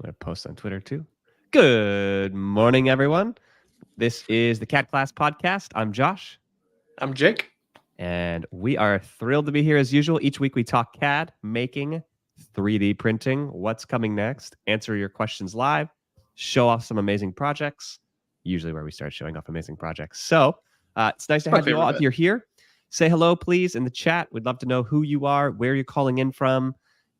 I'm going to post on Twitter too. Good morning, everyone. This is the CAD Class Podcast. I'm Josh. I'm Jake. And we are thrilled to be here as usual. Each week we talk CAD, making, 3D printing, what's coming next, answer your questions live, show off some amazing projects, usually where we start showing off amazing projects. So it's nice to have you all. If you're here, say hello, please, in the chat. We'd love to know who you are, where you're calling in from,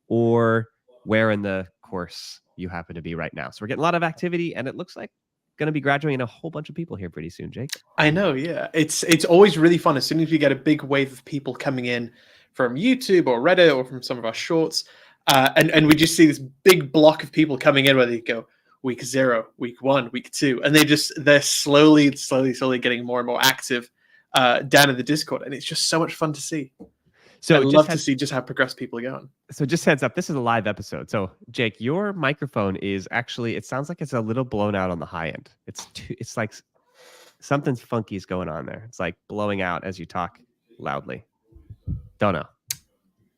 or where in the course you happen to be right now. So we're getting a lot of activity, and it looks like going to be graduating a whole bunch of people here pretty soon, Jake. I know, yeah. It's always really fun as soon as we get a big wave of people coming in from YouTube or Reddit or from some of our shorts, and we just see this big block of people coming in where they go week 0, week 1, week 2, and they're slowly getting more and more active down in the Discord, and it's just so much fun to see. So I love to see just how progressed people are going. So just heads up, this is a live episode. So Jake, your microphone is actually, it sounds like it's a little blown out on the high end. It's like something's funky is going on there. It's like blowing out as you talk loudly. Don't know.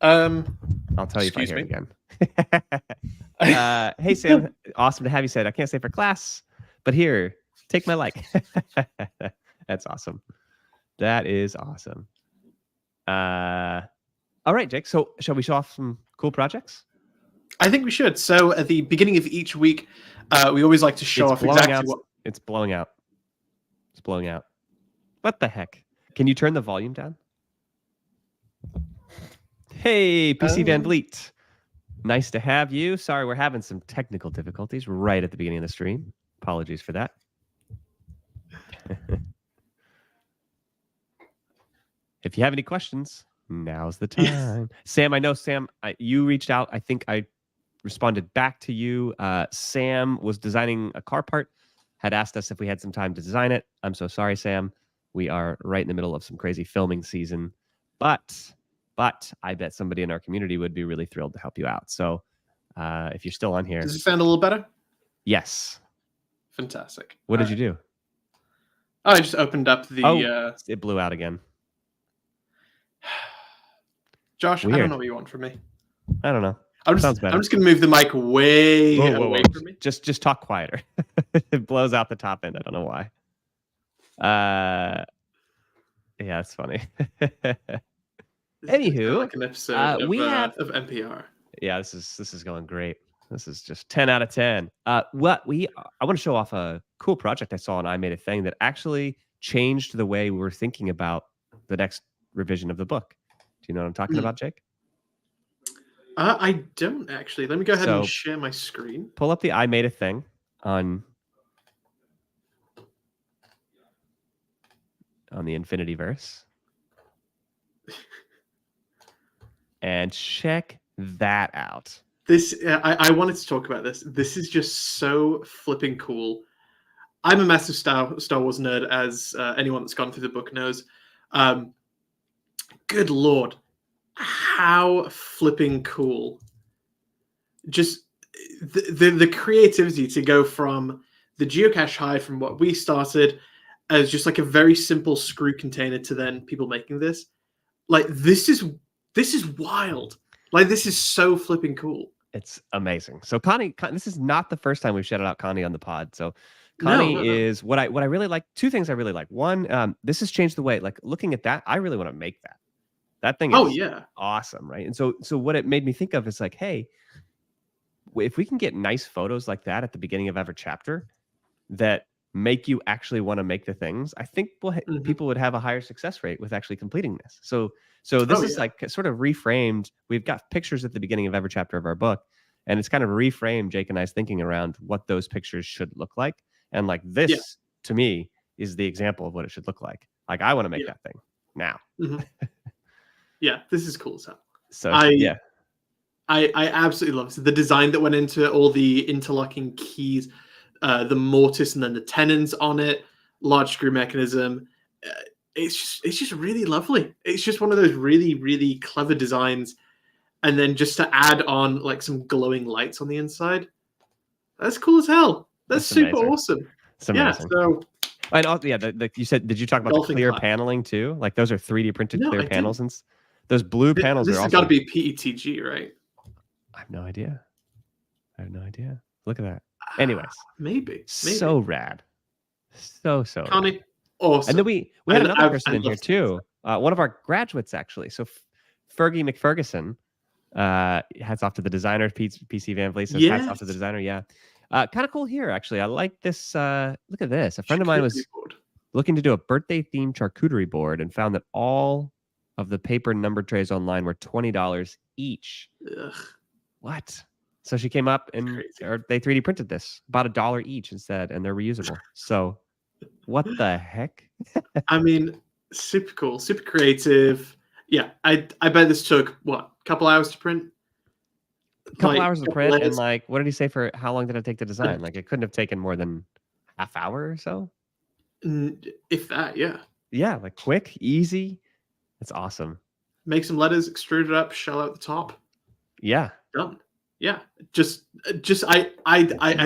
I'll tell you if I hear it again. Hey Sam, awesome to have you. Said I can't stay for class, but here, take my mic. That's awesome. That is awesome. All right, Jake. So shall we show off some cool projects? I think we should. So at the beginning of each week, we always like to show off exactly what... It's blowing out. It's blowing out. What the heck? Can you turn the volume down? Hey, PC Van Vliet. Nice to have you. Sorry, we're having some technical difficulties right at the beginning of the stream. Apologies for that. If you have any questions, now's the time. Sam, I know, Sam, you reached out. I think I responded back to you. Sam was designing a car part, had asked us if we had some time to design it. I'm so sorry, Sam. We are right in the middle of some crazy filming season. But I bet somebody in our community would be really thrilled to help you out. So if you're still on here. Does it sound a little better? Yes. Fantastic. What did you do? Oh, I just opened up the... it blew out again. Josh, weird. I don't know what you want from me. I don't know. I'm just going to move the mic way away from me. Just talk quieter. It blows out the top end. I don't know why. Yeah, it's funny. Anywho, like an episode of NPR. Yeah, this is going great. This is just 10 out of 10. I want to show off a cool project I saw on I Made a Thing that actually changed the way we were thinking about the next revision of the book. Do you know what I'm talking about, Jake? I don't actually. Let me go ahead and share my screen. Pull up the I Made a Thing on the Infinityverse. And check that out. This I wanted to talk about this. This is just so flipping cool. I'm a massive Star Wars nerd, as anyone that's gone through the book knows. Good Lord, how flipping cool. Just the creativity to go from the geocache hide from what we started as just like a very simple screw container to then people making this. Like, this is wild. Like, this is so flipping cool. It's amazing. So Connie, this is not the first time we've shouted out Connie on the pod. So Connie is what I really like. Two things I really like. One, this has changed the way, like, looking at that, I really want to make that. That thing is awesome, right? And so what it made me think of is like, hey, if we can get nice photos like that at the beginning of every chapter that make you actually want to make the things, I think people would have a higher success rate with actually completing this. So this is like sort of reframed. We've got pictures at the beginning of every chapter of our book, and it's kind of reframed Jake and I's thinking around what those pictures should look like. And like this, to me, is the example of what it should look like. Like, I want to make that thing now. Yeah, this is cool as hell. So I absolutely love it. So the design that went into all the interlocking keys, the mortise and then the tenons on it, large screw mechanism. It's just really lovely. It's just one of those really, really clever designs. And then just to add on like some glowing lights on the inside, that's cool as hell. That's super amazing. Awesome. It's amazing. Yeah, so and also, you said, did you talk about the clear paneling too? Like, those are 3D printed clear panels, and those blue panels. This has got to be PETG, right? I have no idea. Look at that. Anyways, Maybe. so rad. So rad. Connie, awesome. And then we had another person in love here too. One of our graduates, actually. So Fergie McFerguson, hats off to the designer, PC Van Vliet says hats off to the designer. Yeah. Kind of cool here, actually. I like this. Look at this. A friend of mine was looking to do a birthday themed charcuterie board and found that all of the paper number trays online were $20 each. Ugh. What? So she came up and they 3D printed this, about $1 each instead, and they're reusable. So what the heck? I mean, super cool, super creative. Yeah, I bet this took what, a couple hours to print? A couple hours to print, and like, what did he say for how long did it take to design? Like, it couldn't have taken more than half hour or so. If that, yeah. Yeah, like quick, easy. It's awesome. Make some letters, extrude it up, shell out the top. Yeah. Done. Yeah. Just I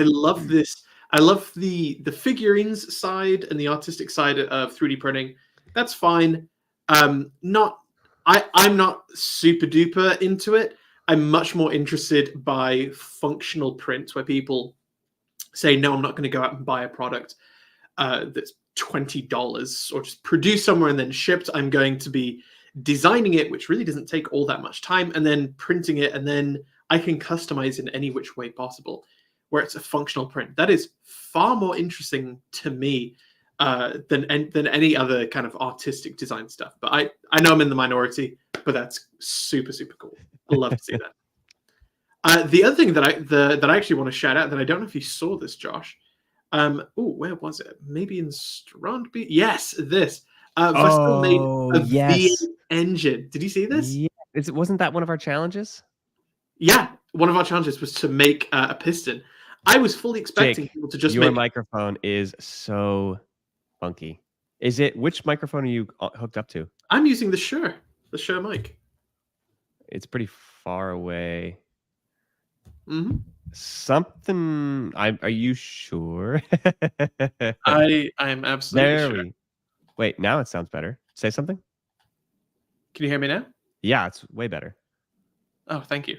love this. I love the figurines side and the artistic side of 3D printing. That's fine. I'm not super duper into it. I'm much more interested by functional print where people say, no, I'm not going to go out and buy a product that's $20 or just produced somewhere and then shipped. I'm going to be designing it, which really doesn't take all that much time, and then printing it, and then I can customize in any which way possible, where it's a functional print. That is far more interesting to me than any other kind of artistic design stuff. But I know I'm in the minority, but that's super, super cool. I love to see that. The other thing that I actually want to shout out, that I don't know if you saw this, Josh. Where was it? Maybe in Strandby? Yes, this. Vasil made a V8 engine. Did you see this? Yeah. Wasn't that one of our challenges? Yeah, one of our challenges was to make a piston. I was fully expecting people to just your microphone is so funky. Which microphone are you hooked up to? I'm using the Shure mic. It's pretty far away. Mm-hmm. Something. Are you sure? I'm absolutely sure. Wait, now it sounds better. Say something. Can you hear me now? Yeah, it's way better. Oh, thank you.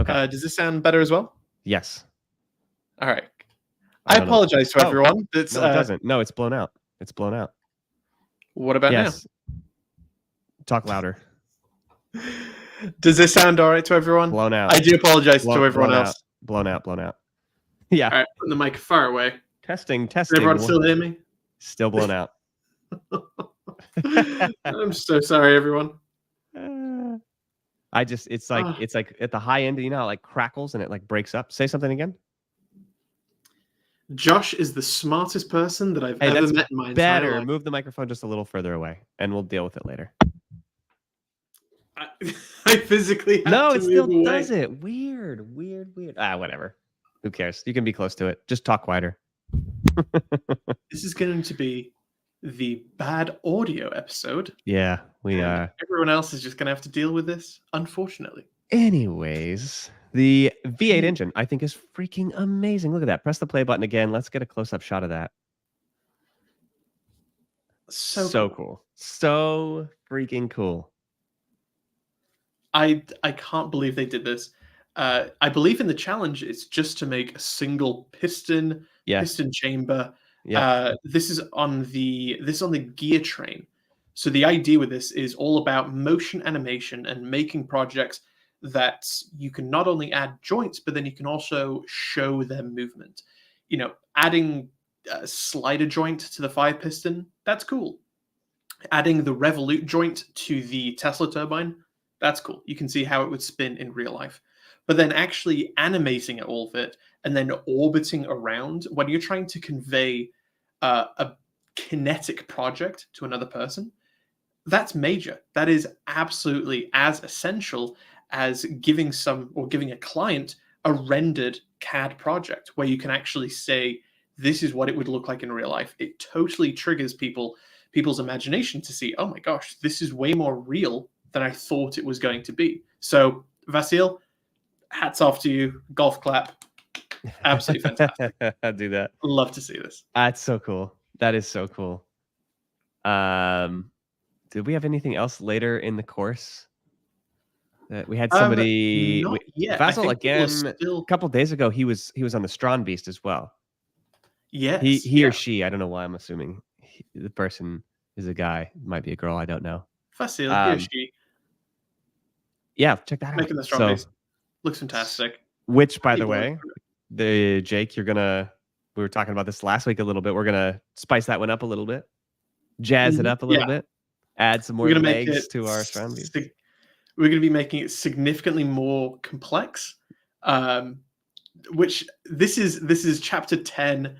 Okay. Does this sound better as well? Yes. All right. I apologize to everyone. No, it doesn't. No, it's blown out. It's blown out. What about now? Talk louder. Does this sound all right to everyone? Blown out. I do apologize to everyone else. Blown out. Yeah. All right, put the mic far away. Testing. Can everyone still hear me? Still blown out. I'm so sorry, everyone. It's like at the high end, you know, how it like crackles and it like breaks up. Say something again. Josh is the smartest person that I've ever met in my entire life. Move the microphone just a little further away, and we'll deal with it later. I physically have to it still move away. does it. Weird. Whatever. Who cares? You can be close to it. Just talk quieter. This is going to be the bad audio episode. Yeah, we are. Everyone else is just going to have to deal with this, unfortunately. Anyways, the V8 engine, I think, is freaking amazing. Look at that. Press the play button again. Let's get a close-up shot of that. So cool. So freaking cool. I can't believe they did this. I believe in the challenge, it's just to make a single piston chamber. Yeah. This is on the gear train. So the idea with this is all about motion animation and making projects that you can not only add joints, but then you can also show their movement. You know, adding a slider joint to the 5-piston, that's cool. Adding the Revolute joint to the Tesla turbine, that's cool. You can see how it would spin in real life. But then actually animating all of it and then orbiting around, when you're trying to convey a kinetic project to another person, that's major. That is absolutely as essential as giving a client a rendered CAD project where you can actually say, this is what it would look like in real life. It totally triggers people's imagination to see, oh my gosh, this is way more real than I thought it was going to be. So, Vasil, hats off to you. Golf clap. Absolutely fantastic. I'll do that. Love to see this. That's so cool. That is so cool. Did we have anything else later in the course? We had somebody, Not yet. I Vassal think people are again. A still. couple days ago, he was on the Strawn Beast as well. Yes, He or yeah. she, I don't know why I'm assuming the person is a guy, might be a girl, I don't know. Facile, he or Um, she yeah, check that out. making the strong So, base. Looks fantastic. which, by the People are- way, Jake, we were talking about this last week a little bit. We're gonna spice that one up a little bit, jazz it up a little Yeah, bit, add some we're more gonna make legs it. to our Strawn Beast. We're gonna be making it significantly more complex. Which this is chapter 10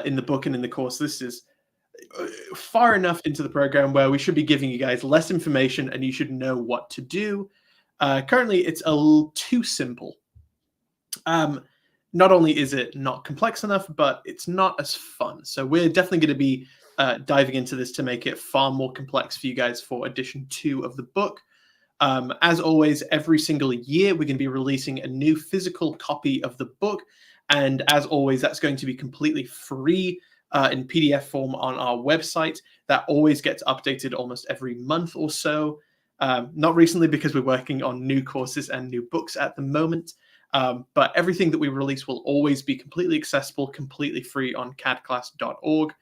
in the book and in the course. This is far enough into the program where we should be giving you guys less information and you should know what to do. Currently, it's a little too simple. Not only is it not complex enough, but it's not as fun. So we're definitely going to be diving into this to make it far more complex for you guys for edition 2 of the book. As always, every single year, we're going to be releasing a new physical copy of the book. And as always, that's going to be completely free in PDF form on our website. That always gets updated almost every month or so. Not recently because we're working on new courses and new books at the moment. But everything that we release will always be completely accessible, completely free on cadclass.org.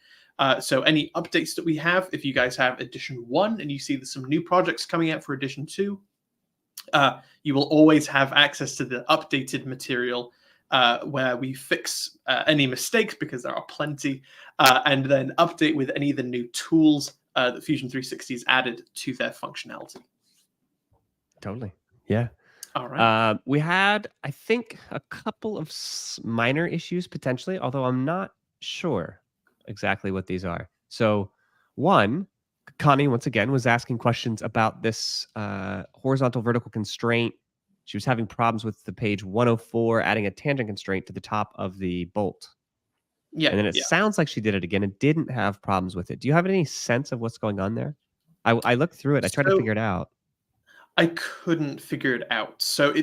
So any updates that we have, if you guys have edition 1 and you see there's some new projects coming out for edition 2, you will always have access to the updated material where we fix any mistakes, because there are plenty, and then update with any of the new tools that Fusion 360 has added to their functionality. Totally. Yeah. All right. We had, I think, a couple of minor issues potentially, although I'm not sure exactly what these are. So, one, Connie once again was asking questions about this horizontal vertical constraint. She was having problems with the page 104, adding a tangent constraint to the top of the bolt. Yeah. And then it sounds like she did it again and didn't have problems with it. Do you have any sense of what's going on there? I looked through it. I tried to figure it out. I couldn't figure it out. So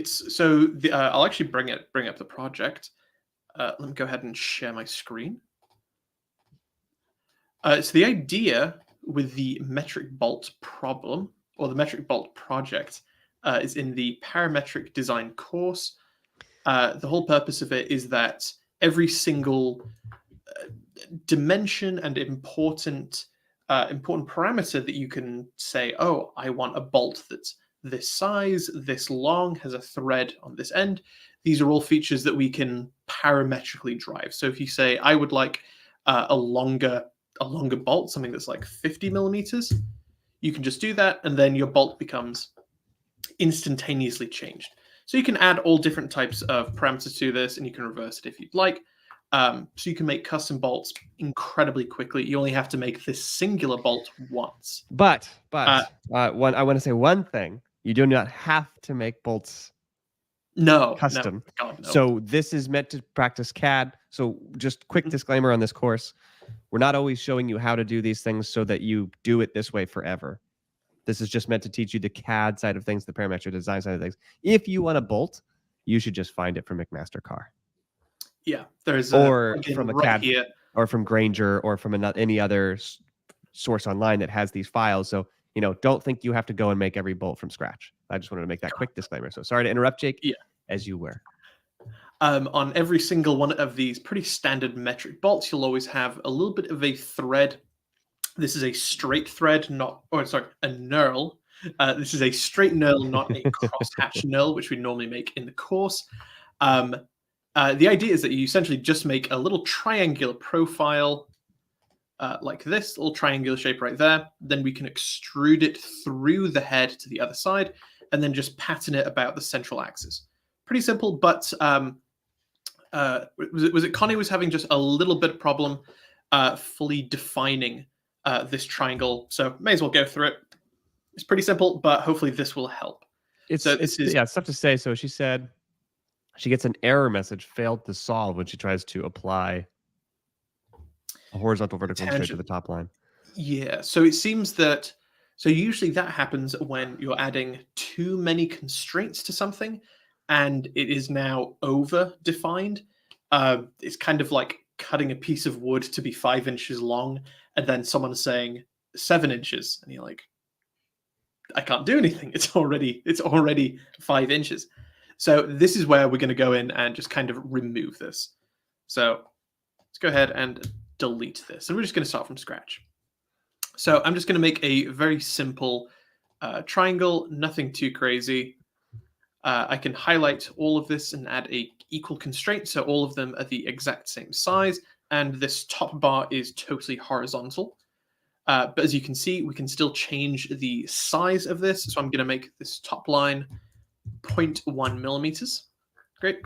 I'll actually bring up the project. Let me go ahead and share my screen. So the idea with the metric bolt problem, or the metric bolt project, is in the parametric design course. The whole purpose of it is that every single dimension and important parameter that you can say, oh, I want a bolt that's this size, this long, has a thread on this end. These are all features that we can parametrically drive. So if you say, I would like a longer bolt, something that's like 50 millimeters, you can just do that, and then your bolt becomes instantaneously changed. So you can add all different types of parameters to this, and you can reverse it if you'd like. So you can make custom bolts incredibly quickly. You only have to make this singular bolt once. But I want to say one thing: you do not have to make bolts custom. No, God, no. So this is meant to practice CAD. So just quick disclaimer on this course: we're not always showing you how to do these things so that you do it this way forever. This is just meant to teach you the CAD side of things, the parametric design side of things. If you want a bolt, you should just find it from McMaster-Carr. Yeah, there's or from a right CAD here, or from Granger or from any other source online that has these files. So, don't think you have to go and make every bolt from scratch. I just wanted to make that quick disclaimer. So sorry to interrupt, Jake. Yeah. As you were. On every single one of these pretty standard metric bolts, you'll always have a little bit of a thread. This is a straight thread, a knurl. This is a straight knurl, not a crosshatch knurl, which we normally make in the course. The idea is that you essentially just make a little triangular profile like this, little triangular shape right there. Then we can extrude it through the head to the other side, and then just pattern it about the central axis. Pretty simple, but was it Connie was having just a little bit of problem fully defining this triangle, so may as well go through it. It's pretty simple, but hopefully this will help. It's tough to say. So she said she gets an error message, failed to solve, when she tries to apply a horizontal vertical constraint to the top line. Yeah, so it seems that usually that happens when you're adding too many constraints to something and it is now over defined. It's kind of like cutting a piece of wood to be 5 inches long and then someone saying 7 inches, and you're like, I can't do anything. It's already 5 inches. So this is where we're going to go in and just kind of remove this. So let's go ahead and delete this. And we're just going to start from scratch. So I'm just going to make a very simple triangle, nothing too crazy. I can highlight all of this and add a equal constraint, so all of them are the exact same size, and this top bar is totally horizontal. But as you can see, we can still change the size of this. So I'm going to make this top line 0.1 millimeters. Great.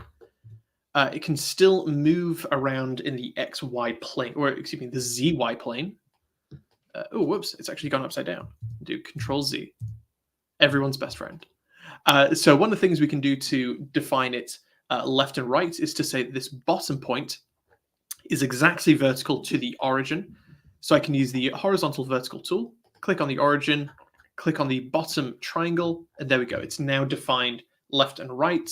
It can still move around in the XY plane, or excuse me, the ZY plane. Oh, whoops, it's actually gone upside down. Do Control Z. Everyone's best friend. So one of the things we can do to define it left and right is to say that this bottom point is exactly vertical to the origin. So I can use the horizontal vertical tool, click on the origin, click on the bottom triangle, and there we go. It's now defined left and right.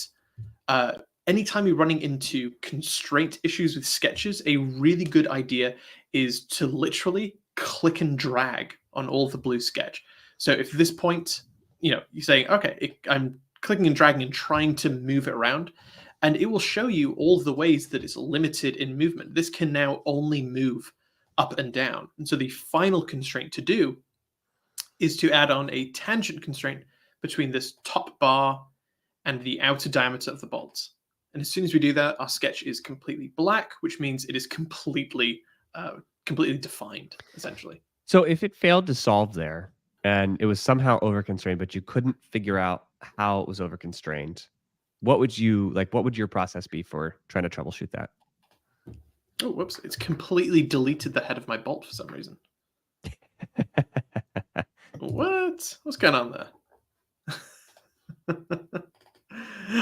Anytime you're running into constraint issues with sketches, a really good idea is to literally click and drag on all the blue sketch. So if this point, you're saying, okay, I'm clicking and dragging and trying to move it around, and it will show you all the ways that it's limited in movement. This can now only move up and down. And so the final constraint to do is to add on a tangent constraint between this top bar and the outer diameter of the bolts. And as soon as we do that, our sketch is completely black, which means it is completely defined, essentially. So if it failed to solve there and it was somehow over constrained, but you couldn't figure out how it was over constrained, what would your process be for trying to troubleshoot that? Oh, whoops. It's completely deleted the head of my bolt for some reason. What? What's going on there?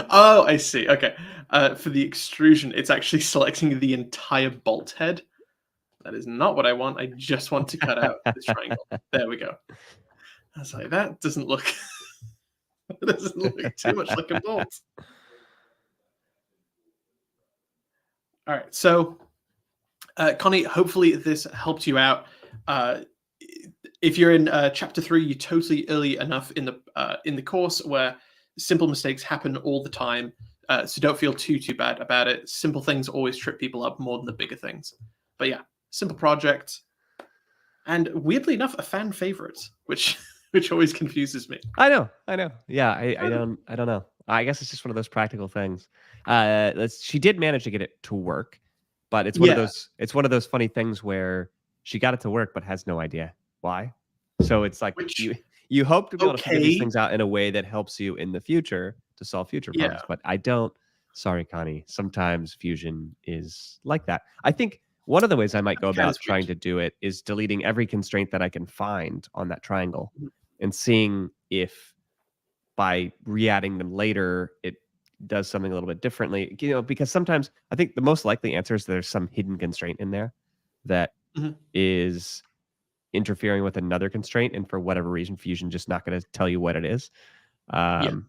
Oh, I see. Okay. For the extrusion, it's actually selecting the entire bolt head. That is not what I want. I just want to cut out this triangle. There we go. I was like, that doesn't look too much like a bolt. All right. So, Connie, hopefully this helped you out. If you're in chapter 3, you're totally early enough in the course where simple mistakes happen all the time. So don't feel too bad about it. Simple things always trip people up more than the bigger things. But yeah, simple project, and weirdly enough, a fan favorite, which always confuses me. I know. Yeah, I don't know. I guess it's just one of those practical things. She did manage to get it to work, but it's one of those funny things where she got it to work but has no idea why. So it's like you hope to be able to figure these things out in a way that helps you in the future to solve future problems. But I don't. Sorry, Connie. Sometimes Fusion is like that. I think one of the ways I might go about trying to do it is deleting every constraint that I can find on that triangle and seeing if by re-adding them later, it does something a little bit differently. Because sometimes I think the most likely answer is there's some hidden constraint in there that is interfering with another constraint, and for whatever reason, Fusion just not going to tell you what it is. So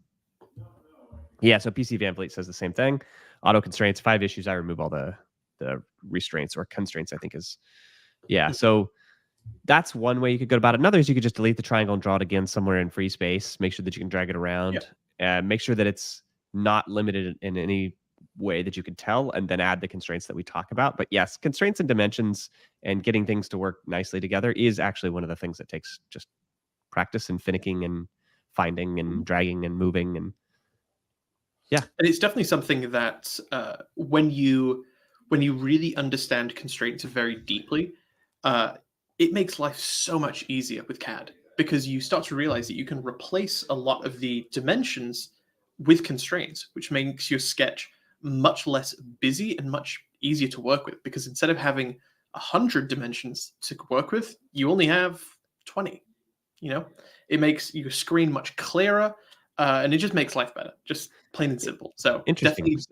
PC Van Vliet says the same thing. Auto constraints, 5 issues. I remove all the restraints or constraints, I think is. So that's one way you could go about it. Another is you could just delete the triangle and draw it again somewhere in free space. Make sure that you can drag it around. Make sure that it's not limited in any way that you can tell, and then add the constraints that we talk about. But yes, constraints and dimensions and getting things to work nicely together is actually one of the things that takes just practice and finicking and finding and dragging and moving. And and it's definitely something that when you really understand constraints very deeply, it makes life so much easier with CAD, because you start to realize that you can replace a lot of the dimensions with constraints, which makes your sketch much less busy and much easier to work with, because instead of having 100 dimensions to work with, you only have 20. It makes your screen much clearer, and it just makes life better, just plain and simple. So interesting. Definitely.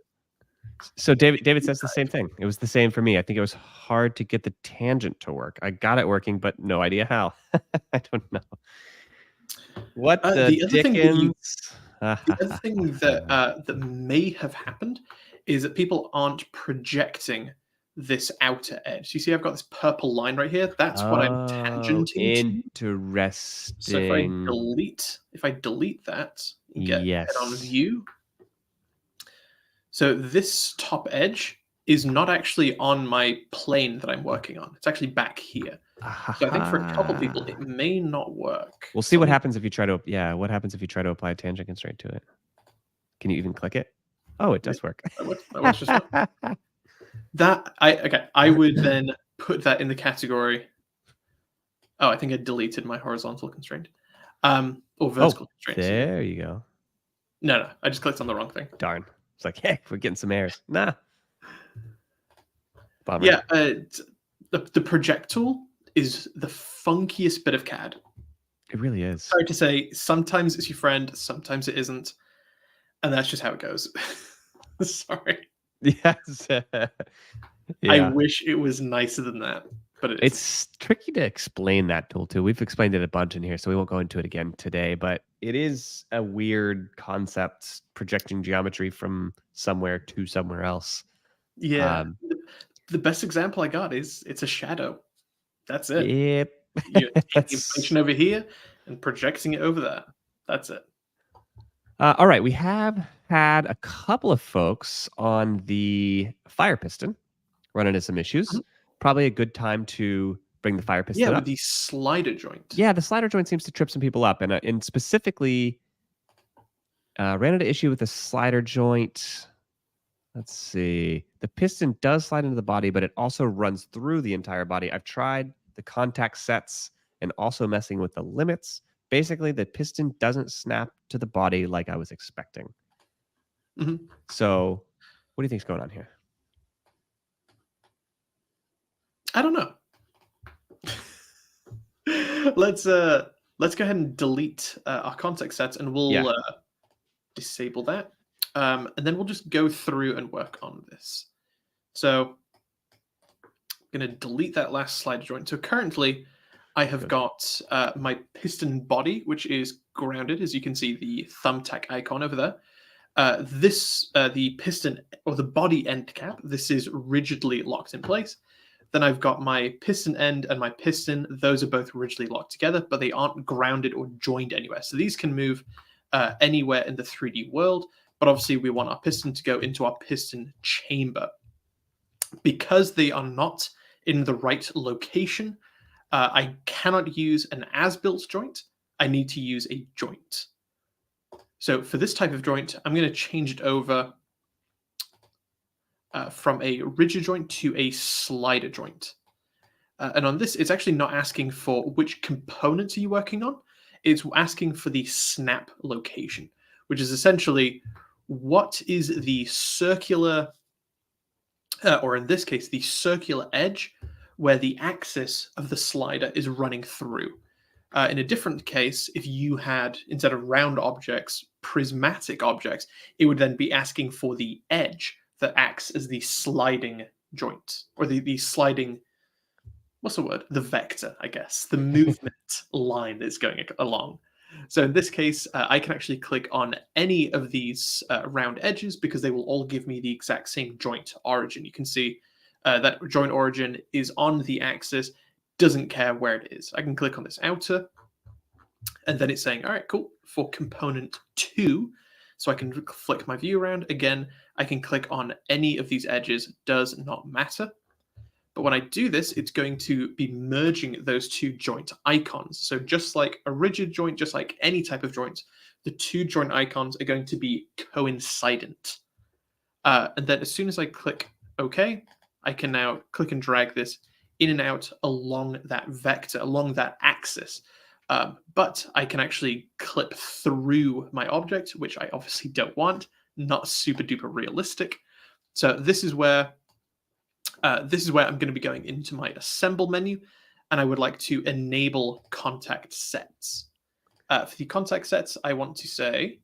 So David says the same thing. It was the same for me. I think it was hard to get the tangent to work. I got it working, but no idea how. I don't know. What the dickens? The other thing that may have happened is that people aren't projecting this outer edge. You see I've got this purple line right here. That's what I'm Oh, tangenting to. So interesting. if I delete that and get head on Yes. view, so this top edge is not actually on my plane that I'm working on. It's actually back here. So I think for a couple people, it may not work. We'll see what happens if you try to, what happens if you try to apply a tangent constraint to it? Can you even click it? Oh, it does work. That works just fine. I would then put that in the category. Oh, I think I deleted my horizontal constraint. Or vertical constraint. There you go. No, I just clicked on the wrong thing. Darn. It's like, heck, we're getting some errors. Nah. Bummer. Yeah, the project tool is the funkiest bit of CAD. It really is. Sorry to say, sometimes it's your friend, sometimes it isn't. And that's just how it goes. Sorry. Yes. I wish it was nicer than that, but it's tricky to explain that tool too. We've explained it a bunch in here, so we won't go into it again today, but it is a weird concept, projecting geometry from somewhere to somewhere else. Yeah. The best example I got is it's a shadow. That's it. Yep. You're taking information over here and projecting it over there. That's it. All right, we have had a couple of folks on the fire piston run into some issues. Probably a good time to bring the fire piston up. Yeah, with the slider joint. Yeah, the slider joint seems to trip some people up, and specifically ran into issue with the slider joint. Let's see. The piston does slide into the body, but it also runs through the entire body. I've tried the contact sets and also messing with the limits. Basically, the piston doesn't snap to the body like I was expecting. So, what do you think's going on here? I don't know. Let's go ahead and delete our contact sets, and we'll disable that. And then we'll just go through and work on this. So I'm going to delete that last slider joint. So currently, I have got my piston body, which is grounded, as you can see the thumbtack icon over there. The piston or the body end cap, this is rigidly locked in place. Then I've got my piston end and my piston. Those are both rigidly locked together, but they aren't grounded or joined anywhere. So these can move anywhere in the 3D world, but obviously we want our piston to go into our piston chamber. Because they are not in the right location, I cannot use an as-built joint. I need to use a joint. So for this type of joint, I'm going to change it over from a rigid joint to a slider joint. And on this, it's actually not asking for which components are you working on. It's asking for the snap location, which is essentially what is the circular, or in this case, the circular edge where the axis of the slider is running through. In a different case, if you had, instead of round objects, prismatic objects, it would then be asking for the edge that acts as the sliding joint, or the sliding, what's the word? The vector, I guess, the movement line that's going along. So in this case, I can actually click on any of these round edges because they will all give me the exact same joint origin. You can see that joint origin is on the axis, doesn't care where it is. I can click on this outer, and then it's saying, all right, cool, for component 2. So I can flick my view around. Again, I can click on any of these edges, does not matter. But when I do this, it's going to be merging those two joint icons. So just like a rigid joint, just like any type of joint, the two joint icons are going to be coincident. And then as soon as I click OK, I can now click and drag this in and out along that vector, along that axis. But I can actually clip through my object, which I obviously don't want. Not super duper realistic. So this is where I'm going to be going into my assemble menu, and I would like to enable contact sets. For the contact sets, I want to say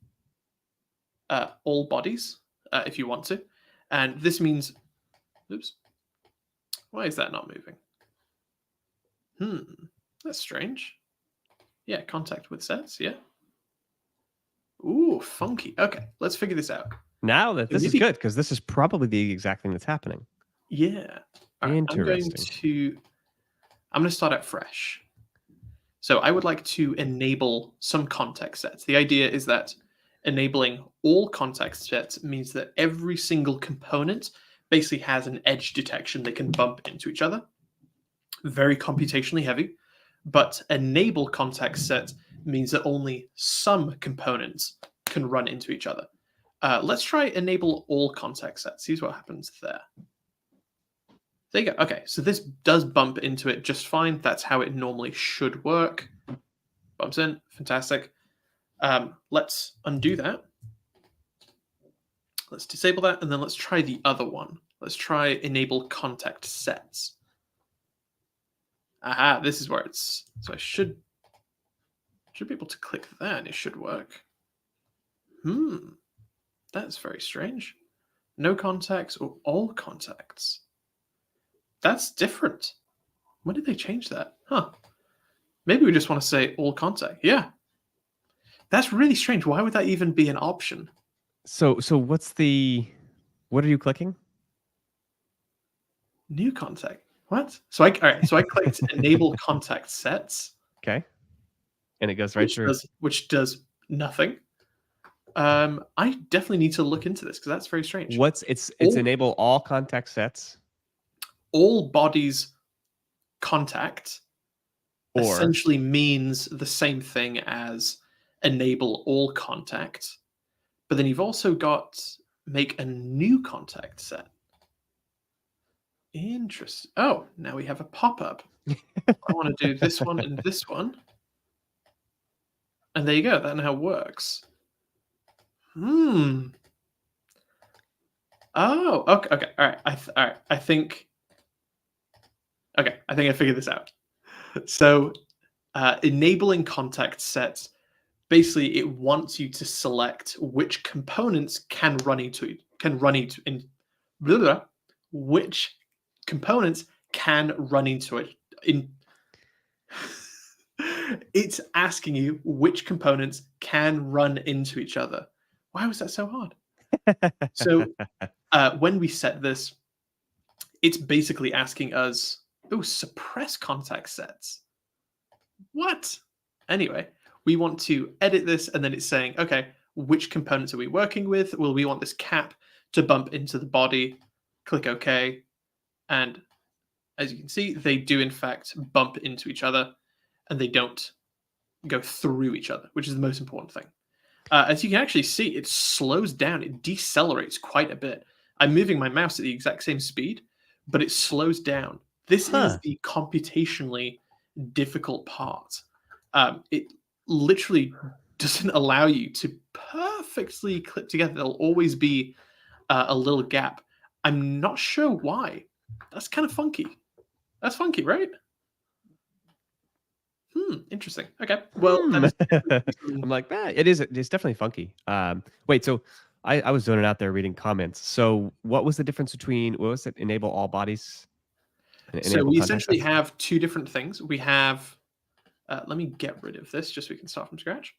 all bodies, if you want to. And this means, oops, why is that not moving? That's strange. Yeah, contact with sets, yeah. Ooh, funky. Okay, let's figure this out. Now that this is good, because this is probably the exact thing that's happening. Yeah. All right. Interesting. I'm going to start out fresh. So I would like to enable some context sets. The idea is that enabling all context sets means that every single component basically has an edge detection they can bump into each other. Very computationally heavy, but enable context set means that only some components can run into each other. Let's try enable all context sets. See what happens there. There you go. Okay, so this does bump into it just fine. That's how it normally should work. Bumps in. Fantastic. Let's undo that. Let's disable that, and then let's try the other one. Let's try enable context sets. Aha, this is where it's... So I should be able to click that, and it should work. That's very strange. No contacts or all contacts. That's different. When did they change that? Huh. Maybe we just want to say all contact. Yeah. That's really strange. Why would that even be an option? So what are you clicking? New contact. What? So I clicked enable contact sets. Okay. And it goes right through. Which does nothing. I definitely need to look into this because that's very strange. It's enable all contact sets. All bodies contact essentially means the same thing as enable all contact. But then you've also got make a new contact set. Interesting. Oh, now we have a pop-up. I want to do this one and this one. And there you go. That now works. Oh, okay. All right. All right. I think I figured this out. So, enabling contact sets, basically, it wants you to select which components can run into which components can run into it. It's asking you which components can run into each other. Why was that so hard? So when we set this, it's basically asking us, suppress contact sets. What? Anyway, we want to edit this, and then it's saying, okay, which components are we working with? Well, we want this cap to bump into the body. Click OK. And as you can see, they do, in fact, bump into each other, and they don't go through each other, which is the most important thing. As you can actually see, it slows down. It decelerates quite a bit. I'm moving my mouse at the exact same speed, but it slows down. This is the computationally difficult part. It literally doesn't allow you to perfectly clip together. There'll always be a little gap. I'm not sure why. That's kind of funky. That's funky, right? Interesting. Okay. Well, I'm like, it is. It's definitely funky. Wait, so I was zoning out there reading comments. So what was the difference between, what was it? Enable all bodies? So we essentially have two different things. We have, let me get rid of this just so we can start from scratch.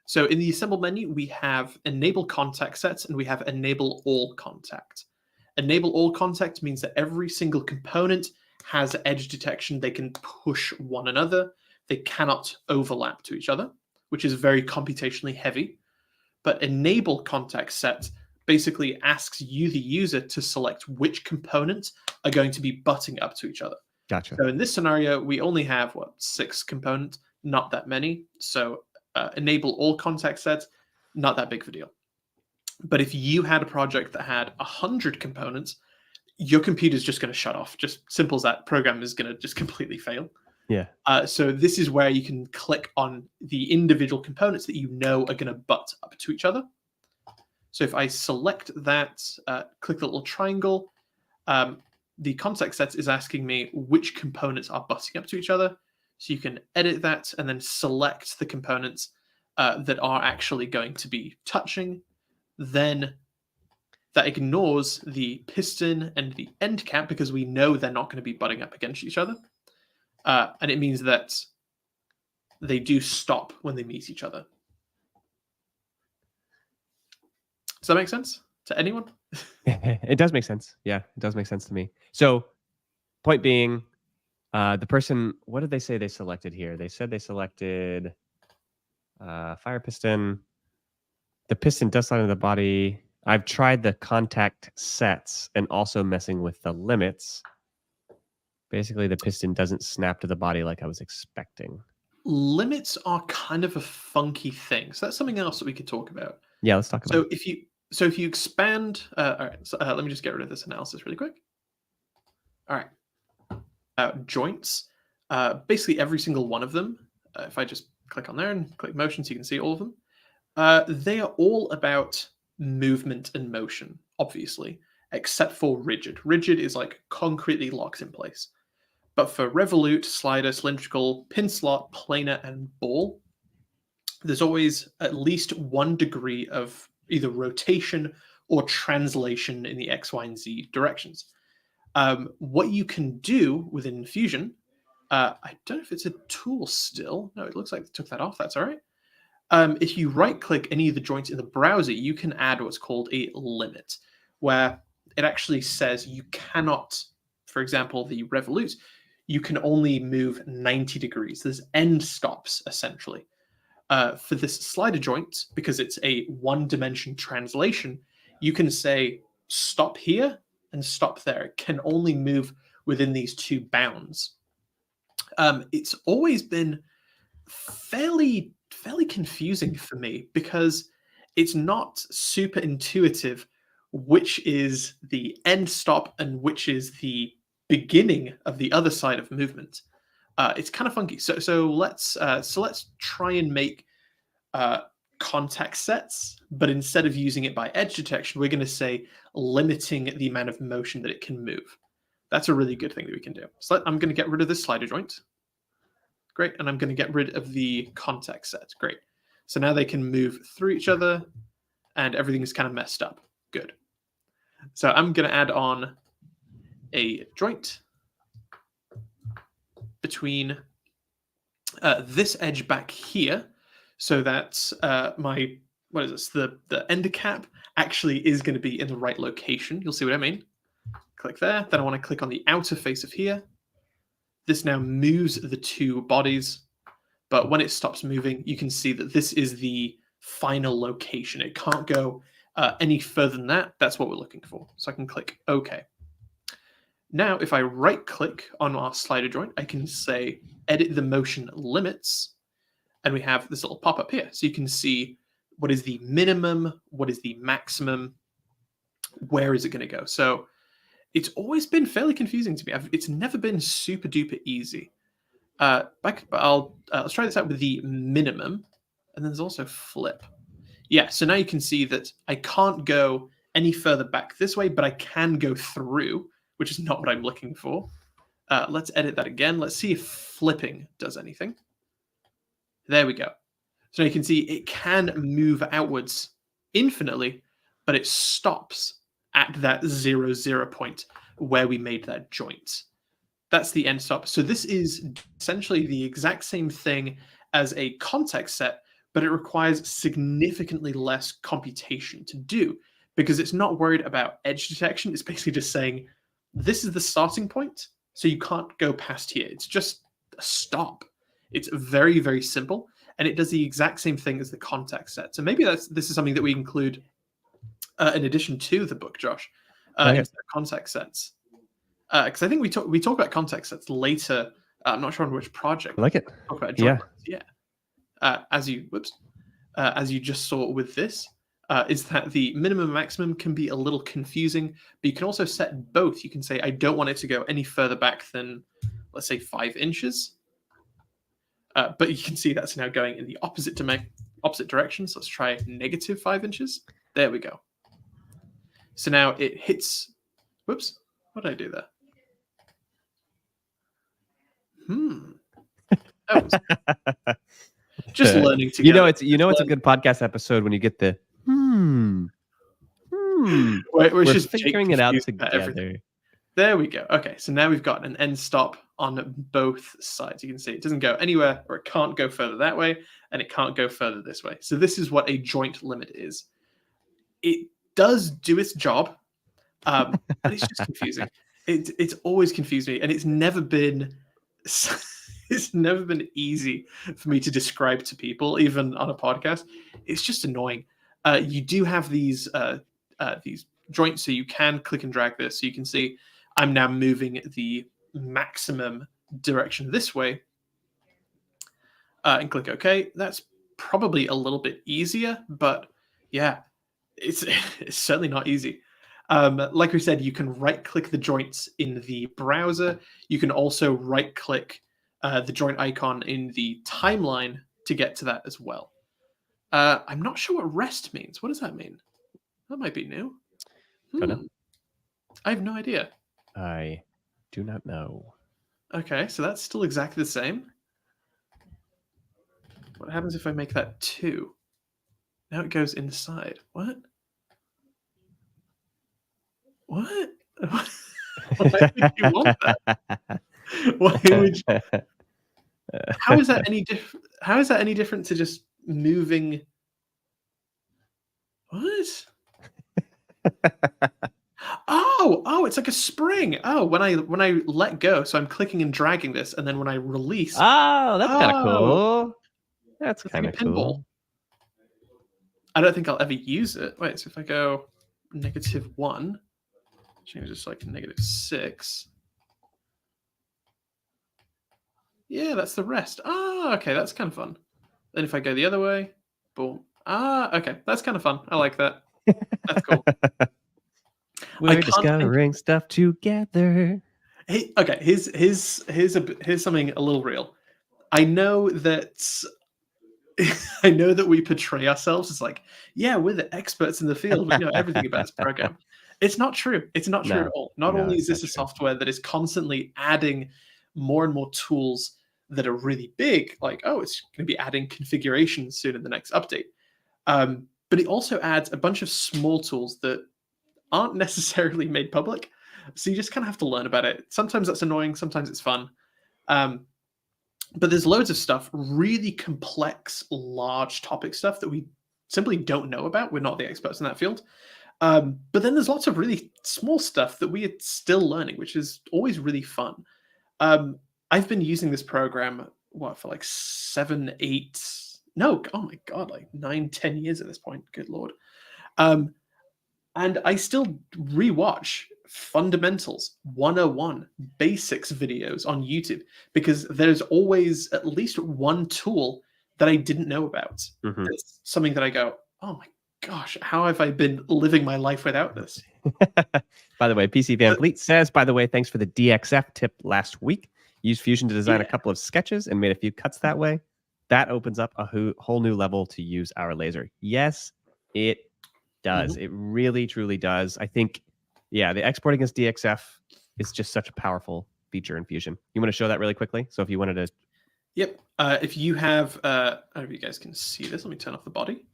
So in the assemble menu, we have enable contact sets and we have enable all contact. Enable all contact means that every single component has edge detection. They can push one another. They cannot overlap to each other, which is very computationally heavy. But enable context set basically asks you, the user, to select which components are going to be butting up to each other. Gotcha. So in this scenario, we only have, 6 components, not that many. So enable all context sets, not that big of a deal. But if you had a project that had 100 components, your computer's just going to shut off. Just simple as that. Program is going to just completely fail. Yeah. So this is where you can click on the individual components that you know are going to butt up to each other. So if I select that, click the little triangle, the context set is asking me which components are butting up to each other. So you can edit that and then select the components that are actually going to be touching. Then that ignores the piston and the end cap because we know they're not going to be butting up against each other. And it means that they do stop when they meet each other. Does that make sense to anyone? It does make sense. Yeah, it does make sense to me. So, point being, the person, what did they say they selected here? They said they selected fire piston. The piston does slide into the body. I've tried the contact sets and also messing with the limits. Basically, the piston doesn't snap to the body like I was expecting. Limits are kind of a funky thing, so that's something else that we could talk about. Yeah, let's talk about So it. if you expand, all right, so, let me just get rid of this analysis really quick. All right, joints, basically every single one of them. If I just click on there and click motion, so you can see all of them. They are all about movement and motion, obviously, except for rigid. Rigid is like concretely locked in place. But for revolute, slider, cylindrical, pin slot, planar, and ball, there's always at least 1 degree of either rotation or translation in the X, Y, and Z directions. What you can do within Fusion, I don't know if it's a tool still. No, it looks like they took that off. That's all right. If you right click any of the joints in the browser, you can add what's called a limit, where it actually says you cannot, for example, the revolute, you can only move 90 degrees. There's end stops, essentially. For this slider joint, because it's a one-dimension translation, you can say stop here and stop there. It can only move within these two bounds. It's always been fairly confusing for me because it's not super intuitive which is the end stop and which is the beginning of the other side of movement. It's kind of funky. So let's try and make context sets, but instead of using it by edge detection, we're going to say limiting the amount of motion that it can move. That's a really good thing that we can do. So I'm going to get rid of this slider joint. Great. And I'm going to get rid of the context set. Great. So now they can move through each other and everything is kind of messed up. Good. So I'm going to add on a joint between this edge back here so that my, what is this? The ender cap actually is going to be in the right location. You'll see what I mean. Click there. Then I want to click on the outer face of here. This now moves the two bodies, but when it stops moving, you can see that this is the final location. It can't go any further than that. That's what we're looking for. So I can click OK. Now, if I right-click on our slider joint, I can say edit the motion limits, and we have this little pop-up here. So you can see what is the minimum, what is the maximum, where is it going to go. So it's always been fairly confusing to me. It's never been super duper easy. But let's try this out with the minimum, and then there's also flip. Yeah, so now you can see that I can't go any further back this way, but I can go through, which is not what I'm looking for. Let's edit that again. Let's see if flipping does anything. There we go. So now you can see it can move outwards infinitely, but it stops at that 0, 0 point where we made that joint. That's the end stop. So this is essentially the exact same thing as a context set, but it requires significantly less computation to do because it's not worried about edge detection. It's basically just saying, this is the starting point, so you can't go past here. It's just a stop. It's very, very simple, and it does the exact same thing as the context set. So maybe this is something that we include in addition to the book, Josh, instead of context sets. Because I think we talk about context sets later. I'm not sure on which project. I like it. Talk about joint lines. Yeah. As you just saw with this, is that the minimum and maximum can be a little confusing, but you can also set both. You can say, I don't want it to go any further back than, let's say, 5 inches. But you can see that's now going in the opposite direction. So let's try negative 5 inches. There we go. So now it hits. Whoops. What did I do there? That was just learning together. It's a good podcast episode when you get the We're just figuring it out together. Everything. There we go. Okay, so now we've got an end stop on both sides. You can see it doesn't go anywhere, or it can't go further that way, and it can't go further this way. So this is what a joint limit is. It does do its job, but it's just confusing. It's always confused me, and it's never been it's never been easy for me to describe to people, even on a podcast. It's just annoying. You do have these joints, so you can click and drag this. So you can see I'm now moving the maximum direction this way, and click OK. That's probably a little bit easier, but yeah, it's it's certainly not easy. Like we said, you can right-click the joints in the browser. You can also right-click the joint icon in the timeline to get to that as well. I'm not sure what rest means. What does that mean? That might be new. Don't know. I have no idea. I do not know. Okay, so that's still exactly the same. What happens if I make that 2? Now it goes inside. What? What? Why would you want that? Why would you... How is that any different? How is that any different to just moving? What? Oh, it's like a spring. Oh, when I let go, so I'm clicking and dragging this, and then when I release, Oh, that's kind of cool. That's it's kind like of a pinball. cool. I don't think I'll ever use it. Wait, so if I go -1, change this like -6. Yeah, that's the rest. Ah, okay, that's kind of fun. Then if I go the other way, boom. Ah, okay, that's kind of fun. I like that. That's cool. We're discovering stuff together. Hey, okay, here's something a little real. I know that I know that we portray ourselves as like, yeah, we're the experts in the field. We know everything about this program. It's not true. It's not true at all. Not only is this a software that is constantly adding more and more tools that are really big, like, oh, it's going to be adding configurations soon in the next update. But it also adds a bunch of small tools that aren't necessarily made public. So you just kind of have to learn about it. Sometimes that's annoying. Sometimes it's fun. But there's loads of stuff, really complex, large topic stuff that we simply don't know about. We're not the experts in that field. But then there's lots of really small stuff that we are still learning, which is always really fun. I've been using this program, for like 7, 8, no, oh my God, like 9, 10 years at this point. Good Lord. And I still rewatch fundamentals 101 basics videos on YouTube because there's always at least one tool that I didn't know about. It's something that I go, oh my gosh, how have I been living my life without this? By the way, PC Van Fleet says, by the way, thanks for the DXF tip last week. Used Fusion to design a couple of sketches and made a few cuts that way. That opens up a whole new level to use our laser. Yes, it does. It really, truly does. I think, yeah, the exporting as DXF is just such a powerful feature in Fusion. You want to show that really quickly? So if you wanted to... Yep. If you have... I don't know if you guys can see this. Let me turn off the body.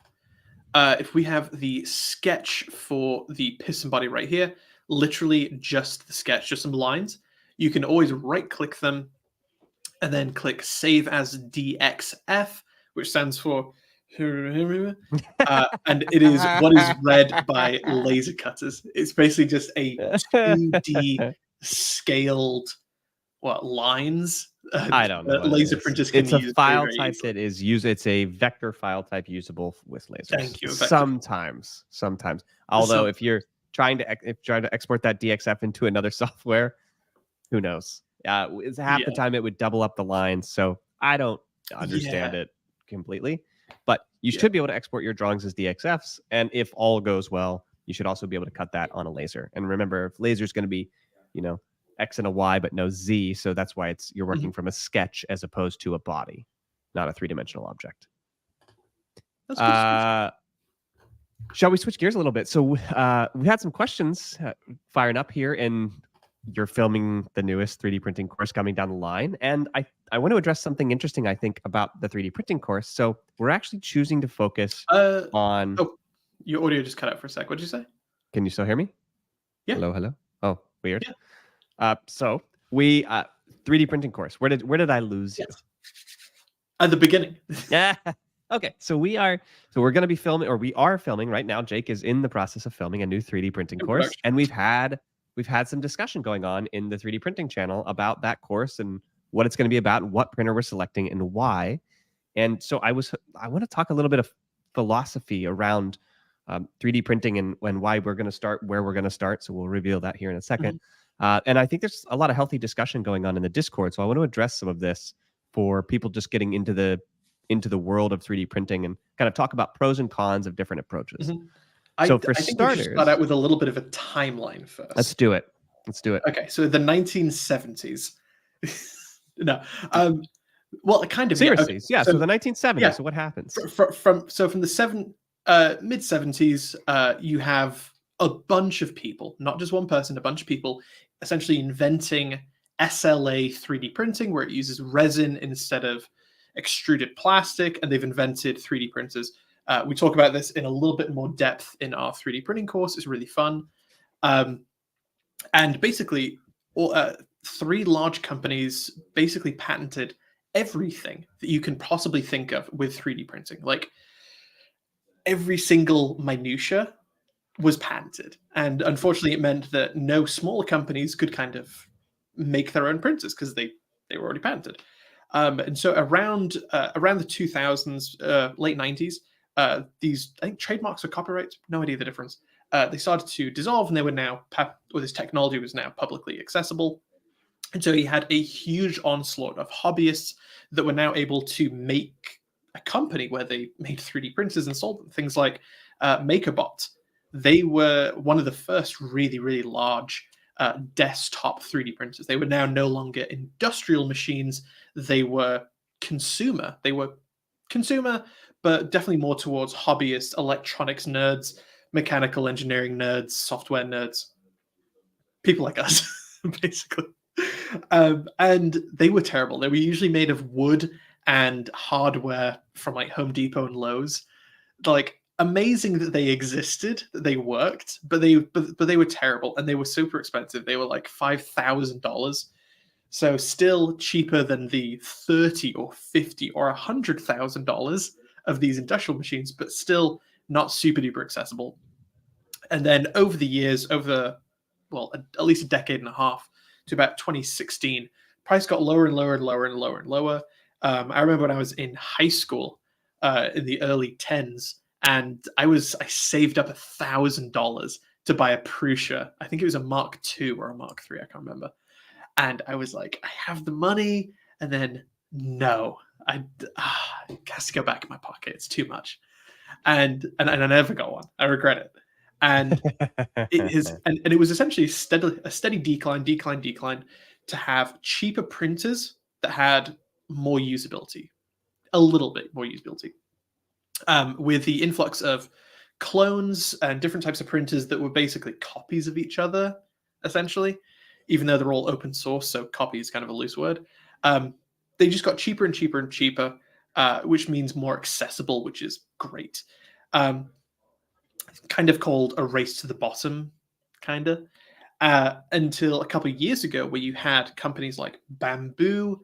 If we have the sketch for the piston body right here, literally just the sketch, just some lines, you can always right-click them and then click Save as DXF, which stands for... and it is what is read by laser cutters. It's basically just a 2D scaled lines. I don't know. Laser printers can use. It's a file type that is used. It's a vector file type usable with lasers. Thank you. Sometimes. Although if you're trying to export that DXF into another software, who knows? It's half the time it would double up the lines. So I don't understand it completely. But you should be able to export your drawings as DXFs. And if all goes well, you should also be able to cut that on a laser. And remember, if laser is going to be, X and a Y, but no Z. So that's why you're working from a sketch as opposed to a body, not a 3-dimensional object. That's good. Shall we switch gears a little bit? So we had some questions firing up here, and you're filming the newest 3D printing course coming down the line. And I want to address something interesting, I think, about the 3D printing course. So we're actually choosing to focus on... Oh, your audio just cut out for a sec. What did you say? Can you still hear me? Yeah. Hello. Oh, weird. Yeah. So we 3D printing course. Where did I lose you? At the beginning. Yeah. Okay, so we're going to be filming, or we are filming right now. Jake is in the process of filming a new 3D printing In course, production. and we've had some discussion going on in the 3D printing channel about that course and what it's going to be about, and what printer we're selecting and why. And so I want to talk a little bit of philosophy around 3D printing and why we're going to start where we're going to start. So we'll reveal that here in a second. Mhm. And I think there's a lot of healthy discussion going on in the Discord. So I want to address some of this for people just getting into the world of 3D printing and kind of talk about pros and cons of different approaches. Mhm. So for I think we should start out starters, with a little bit of a timeline let's first. do it. Let's do it. Okay, so the 1970s. No, well, kind of, yeah. Okay, Seriously, yeah. So so the 1970s. yeah, So what happens? from the mid 70s, you have a bunch of people, not just one person, a bunch of people, essentially inventing SLA 3D printing, where it uses resin instead of extruded plastic, and they've invented 3D printers. We talk about this in a little bit more depth in our 3D printing course. It's really fun. Um, and basically, three large companies basically patented everything that you can possibly think of with 3D printing. Like every single minutia was patented, and unfortunately, it meant that no smaller companies could kind of make their own printers because they were already patented. And so around the 2000s, late 90s, these, I think, trademarks or copyrights, no idea the difference. They started to dissolve, and they were now or this technology was now publicly accessible. And so he had a huge onslaught of hobbyists that were now able to make a company where they made 3D printers and sold them. Things like MakerBot. They were one of the first really, really large desktop 3D printers. They were now no longer industrial machines. They were consumer. But definitely more towards hobbyist electronics nerds, mechanical engineering nerds, software nerds, people like us, basically. And they were terrible. They were usually made of wood and hardware from like Home Depot and Lowe's. Like amazing that they existed, that they worked, but they were terrible, and they were super expensive. They were like $5,000. So still cheaper than the 30 or 50 or $100,000 of these industrial machines, but still not super duper accessible. And then over the years, at least a decade and a half, to about 2016, price got lower and lower and lower and lower and lower. I remember when I was in high school, in the early tens, and I saved up $1,000 to buy a Prusa. I think it was a Mark II or a Mark III. I can't remember. And I was like, I have the money, and then no, it has to go back in my pocket. It's too much, and I never got one. I regret it. And it was essentially a steady decline to have cheaper printers that had more usability, a little bit more usability. With the influx of clones and different types of printers that were basically copies of each other, essentially, even though they're all open source, so copy is kind of a loose word. They just got cheaper and cheaper and cheaper, which means more accessible, which is great. Kind of called a race to the bottom, kind of, until a couple of years ago, where you had companies like Bamboo,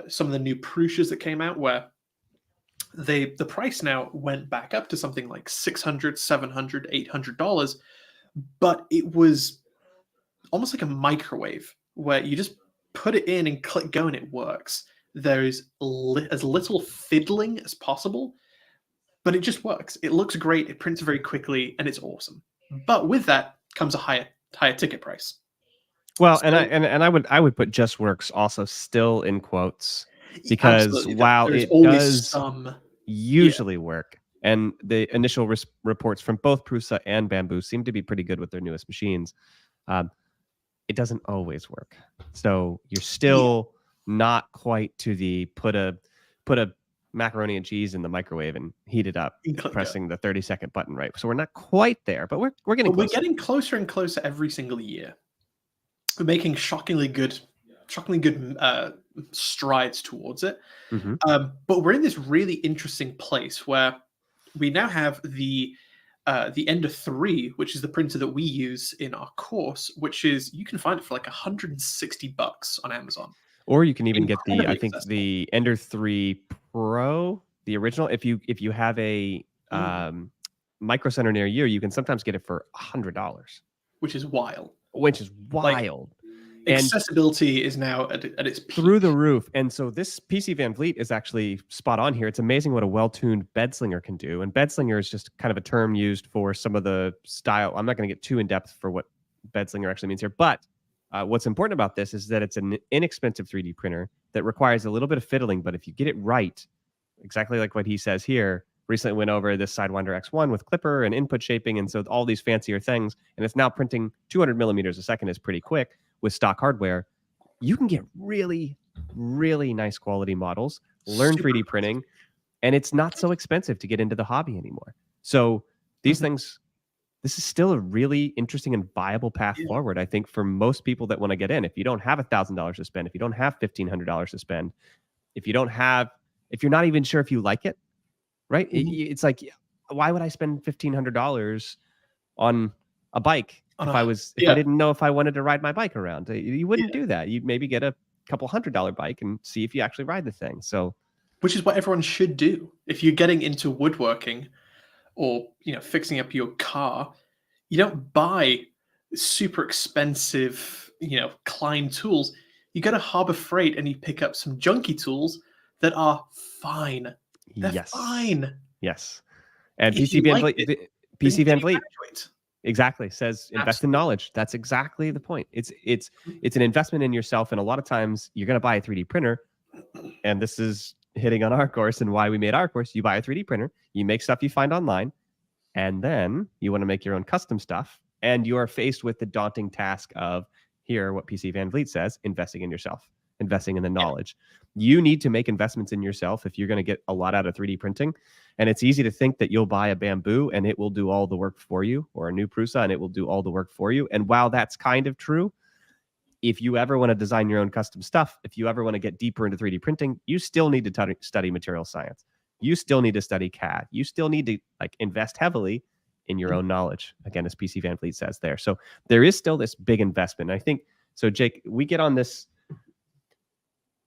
some of the new Prusas that came out, where the price now went back up to something like $600, $700, $800, but it was almost like a microwave where you just put it in and click go and it works. There's as little fiddling as possible, but it just works. It looks great, it prints very quickly, and it's awesome. But with that comes a higher ticket price. Well, So, and I would put just works also still in quotes, because absolutely, while there's it always does some. usually work, and the initial reports from both Prusa and Bamboo seem to be pretty good with their newest machines, it doesn't always work. So you're still not quite to the put a macaroni and cheese in the microwave and heat it up, pressing the 30-second button, right? So we're not quite there, but we're getting But closer. we're getting closer and closer every single year. We're making shockingly good strides towards it. Mhm. But we're in this really interesting place where we now have the Ender 3, which is the printer that we use in our course, which is, you can find it for like $160 on Amazon. Or you can even get the, I Incredibly think accessible. the Ender 3 Pro The original, if you have a Micro Center near you, you can sometimes get it for $100, which is wild. which is Like, wild. And accessibility is now at its peak. through the roof. And so this PC Van Vliet is actually spot on here. It's amazing what a well-tuned bed slinger can do. And bed slinger is just kind of a term used for some of the style. I'm not going to get too in depth for what bed slinger actually means here, but what's important about this is that it's an inexpensive 3D printer that requires a little bit of fiddling, but if you get it right, exactly like what he says here, recently went over this Sidewinder X1 with Clipper and input shaping, and so all these fancier things, and it's now printing 200 millimeters a second is pretty quick with stock hardware. You can get really, really nice quality models, learn 3D printing, and it's not so expensive to get into the hobby anymore. So these things, this is still a really interesting and viable path forward, I think, for most people that want to get in. If you don't have $1,000 to spend, if you don't have $1,500 to spend, if you're not even sure if you like it, right? It's like, why would I spend $1,500 on a bike if I didn't know if I wanted to ride my bike around? You wouldn't do that. You'd maybe get a couple $100 bike and see if you actually ride the thing. So, which is what everyone should do. If you're getting into woodworking or fixing up your car, you don't buy super expensive Klein tools. You go to Harbor Freight and you pick up some junky tools that are fine. They're fine. Yes. And PC Van Vliet, PC Van Vliet exactly says invest in knowledge. That's exactly the point. It's an investment in yourself, and a lot of times you're going to buy a 3D printer, and this is hitting on our course and why we made our course. You buy a 3D printer, you make stuff you find online, and then you want to make your own custom stuff, and you are faced with the daunting task of, here, what PC Van Vliet says, investing in yourself, investing in the knowledge. You need to make investments in yourself if you're going to get a lot out of 3D printing. And it's easy to think that you'll buy a Bamboo and it will do all the work for you, or a new Prusa and it will do all the work for you. And while that's kind of true, if you ever want to design your own custom stuff, if you ever want to get deeper into 3D printing, you still need to study material science. You still need to study CAD. You still need to invest heavily in your own knowledge. Again, as PC Van Vliet says there. So there is still this big investment. And I think, so Jake, we get on this.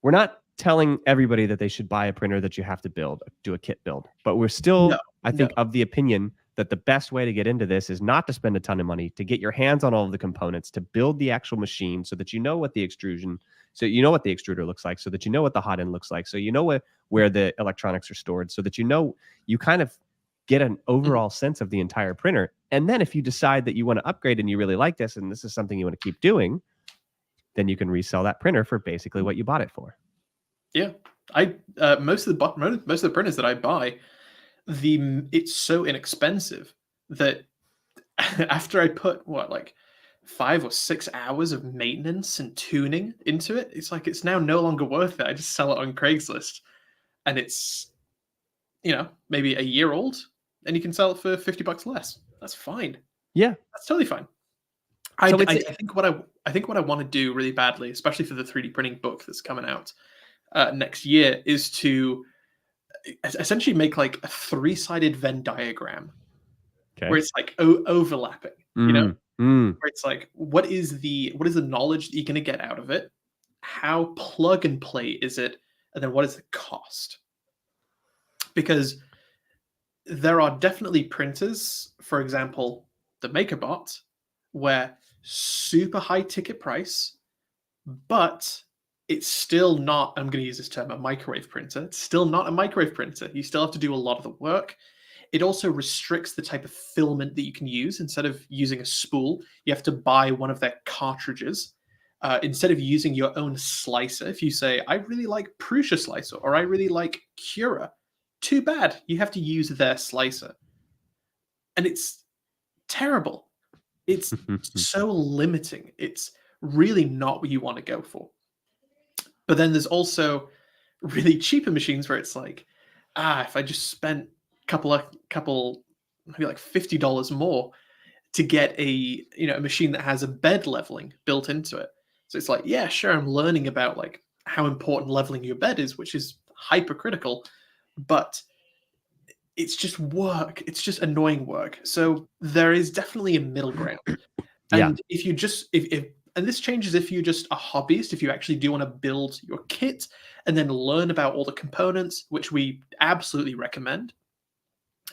We're not telling everybody that they should buy a printer that you have to do a kit build, but we're still, I think, of the opinion that the best way to get into this is not to spend a ton of money, to get your hands on all of the components, to build the actual machine so that you know what the extrusion, so you know what the extruder looks like, so that you know what the hot end looks like, so you know where the electronics are stored, so that you kind of get an overall sense of the entire printer. And then if you decide that you want to upgrade and you really like this and this is something you want to keep doing, then you can resell that printer for basically what you bought it for. Yeah, most of the printers that I buy, it's so inexpensive that after I put 5 or 6 hours of maintenance and tuning into it, it's now no longer worth it. I just sell it on Craigslist, and it's maybe a year old, and you can sell it for $50 less. That's fine. Yeah, that's totally fine. I think what I want to do really badly, especially for the 3D printing book that's coming out next year, is to essentially make a 3-sided Venn diagram, where it's overlapping, where it's what is the knowledge that you're going to get out of it, how plug and play is it, and then what is the cost? Because there are definitely printers, for example, the MakerBot, where super high ticket price, but it's still not, I'm going to use this term, a microwave printer. It's still not a microwave printer. You still have to do a lot of the work. It also restricts the type of filament that you can use. Instead of using a spool, you have to buy one of their cartridges. Instead of using your own slicer, if you say, I really like Prusa slicer, or I really like Cura, too bad. You have to use their slicer. And it's terrible. It's so limiting. It's really not what you want to go for. But then there's also really cheaper machines where it's if I just spent couple maybe $50 more to get a machine that has a bed leveling built into it. So it's yeah, sure, I'm learning about how important leveling your bed is, which is hypercritical, but it's just work. It's just annoying work. So there is definitely a middle ground. And if And this changes if you're just a hobbyist, if you actually do want to build your kit and then learn about all the components, which we absolutely recommend.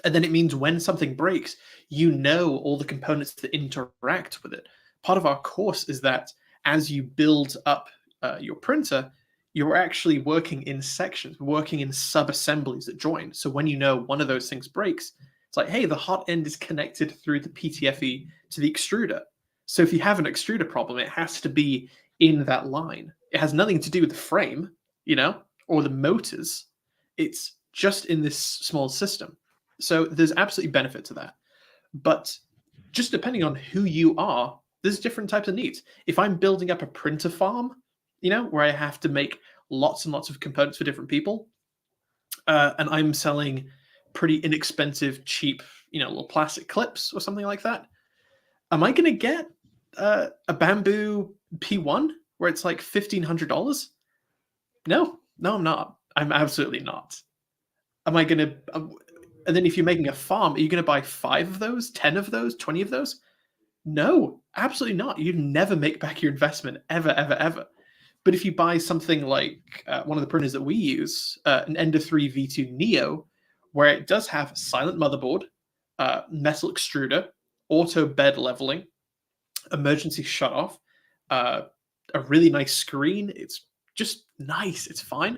And then it means when something breaks, you know all the components that interact with it. Part of our course is that as you build up your printer, you're actually working in sections, working in sub-assemblies that join. So when you know one of those things breaks, it's like, hey, the hot end is connected through the PTFE to the extruder. So if you have an extruder problem, it has to be in that line. It has nothing to do with the frame, or the motors. It's just in this small system. So there's absolutely benefit to that. But just depending on who you are, there's different types of needs. If I'm building up a printer farm, where I have to make lots and lots of components for different people, and I'm selling pretty inexpensive, cheap, little plastic clips or something like that, am I going to get a Bamboo P1 where it's like $1,500? No, I'm not. I'm absolutely not. Am I going to... and then if you're making a farm, are you going to buy 5 of those, 10 of those, 20 of those? No, absolutely not. You'd never make back your investment, ever, ever, ever. But if you buy something like one of the printers that we use, an Ender 3 V2 Neo, where it does have silent motherboard, metal extruder, auto bed leveling, emergency shutoff, a really nice screen. It's just nice. It's fine.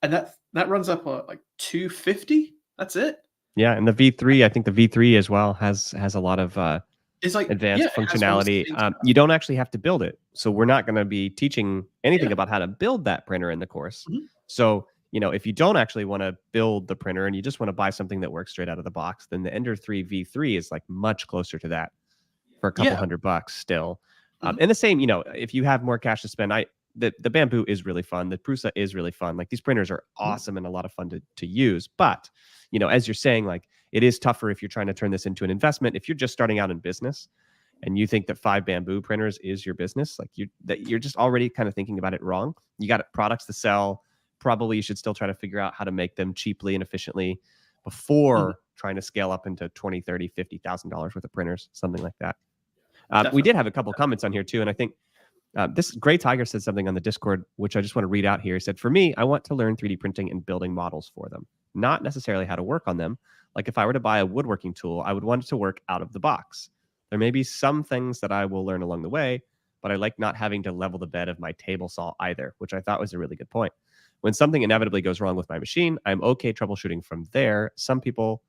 And that runs up like $250. That's it. Yeah, and the V3, I think the V3 as well has a lot of it's like advanced functionality. You don't actually have to build it. So we're not going to be teaching anything about how to build that printer in the course. Mm-hmm. So, if you don't actually want to build the printer and you just want to buy something that works straight out of the box, then the Ender 3 V3 is like much closer to that for a couple $100 still. Mm-hmm. And the same, if you have more cash to spend, the Bamboo is really fun. The Prusa is really fun. Like these printers are awesome and a lot of fun to use. But, as you're saying, like it is tougher if you're trying to turn this into an investment. If you're just starting out in business and you think that 5 Bamboo printers is your business, like you're just already kind of thinking about it wrong. You got products to sell. Probably you should still try to figure out how to make them cheaply and efficiently before trying to scale up into $20,000, $30,000, $50,000 worth of printers, something like that. We did have a couple comments on here too, and I think this Gray Tiger said something on the Discord, which I just want to read out here. He said, for me, I want to learn 3D printing and building models for them, not necessarily how to work on them. Like if I were to buy a woodworking tool, I would want it to work out of the box. There may be some things that I will learn along the way, but I like not having to level the bed of my table saw either, which I thought was a really good point. When something inevitably goes wrong with my machine, I'm okay troubleshooting from there. Some people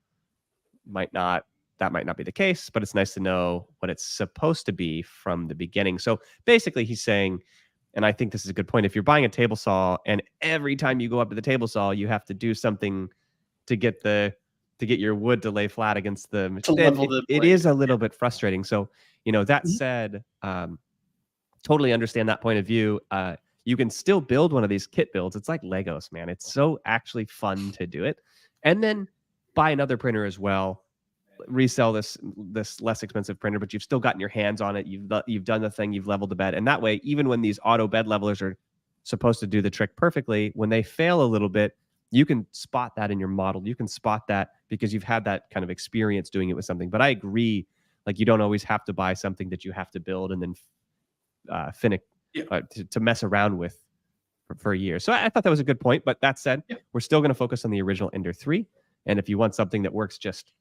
that might not be the case, but it's nice to know what it's supposed to be from the beginning. So basically he's saying, and I think this is a good point, if you're buying a table saw and every time you go up to the table saw, you have to do something to get your wood to lay flat against the machine, it is a little bit frustrating. So, that said, totally understand that point of view. You can still build one of these kit builds. It's like Legos, man. It's so actually fun to do it. And then buy another printer as well. Resell this less expensive printer, but you've still gotten your hands on it. You've done the thing. You've leveled the bed, and that way, even when these auto bed levelers are supposed to do the trick perfectly, when they fail a little bit, you can spot that in your model. You can spot that because you've had that kind of experience doing it with something. But I agree, like you don't always have to buy something that you have to build and then finish to mess around with for a year. So I thought that was a good point. But that said, we're still going to focus on the original Ender 3, and if you want something that works just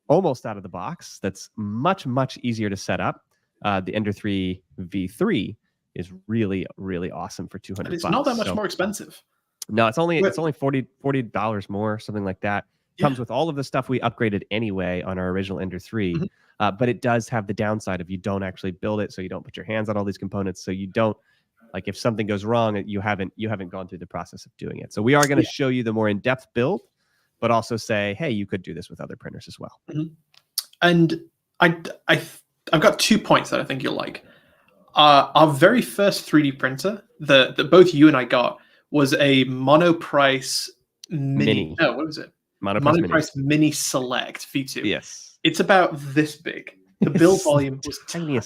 almost out of the box, that's much, much easier to set up, the Ender 3 V3 is really, really awesome for $200. It's not that much more expensive. No, it's only $40 more, something like that. Comes with all of the stuff we upgraded anyway on our original Ender 3, but it does have the downside of you don't actually build it, so you don't put your hands on all these components, so you don't, like if something goes wrong, you haven't gone through the process of doing it. So we are going to show you the more in-depth build, but also say, hey, you could do this with other printers as well. And I've got 2 points that I think you'll like. Our very first 3D printer that both you and I got was a Monoprice Mini. No, what was it? Monoprice Mini Select V2. Yes. It's about this big. The build volume was tiny,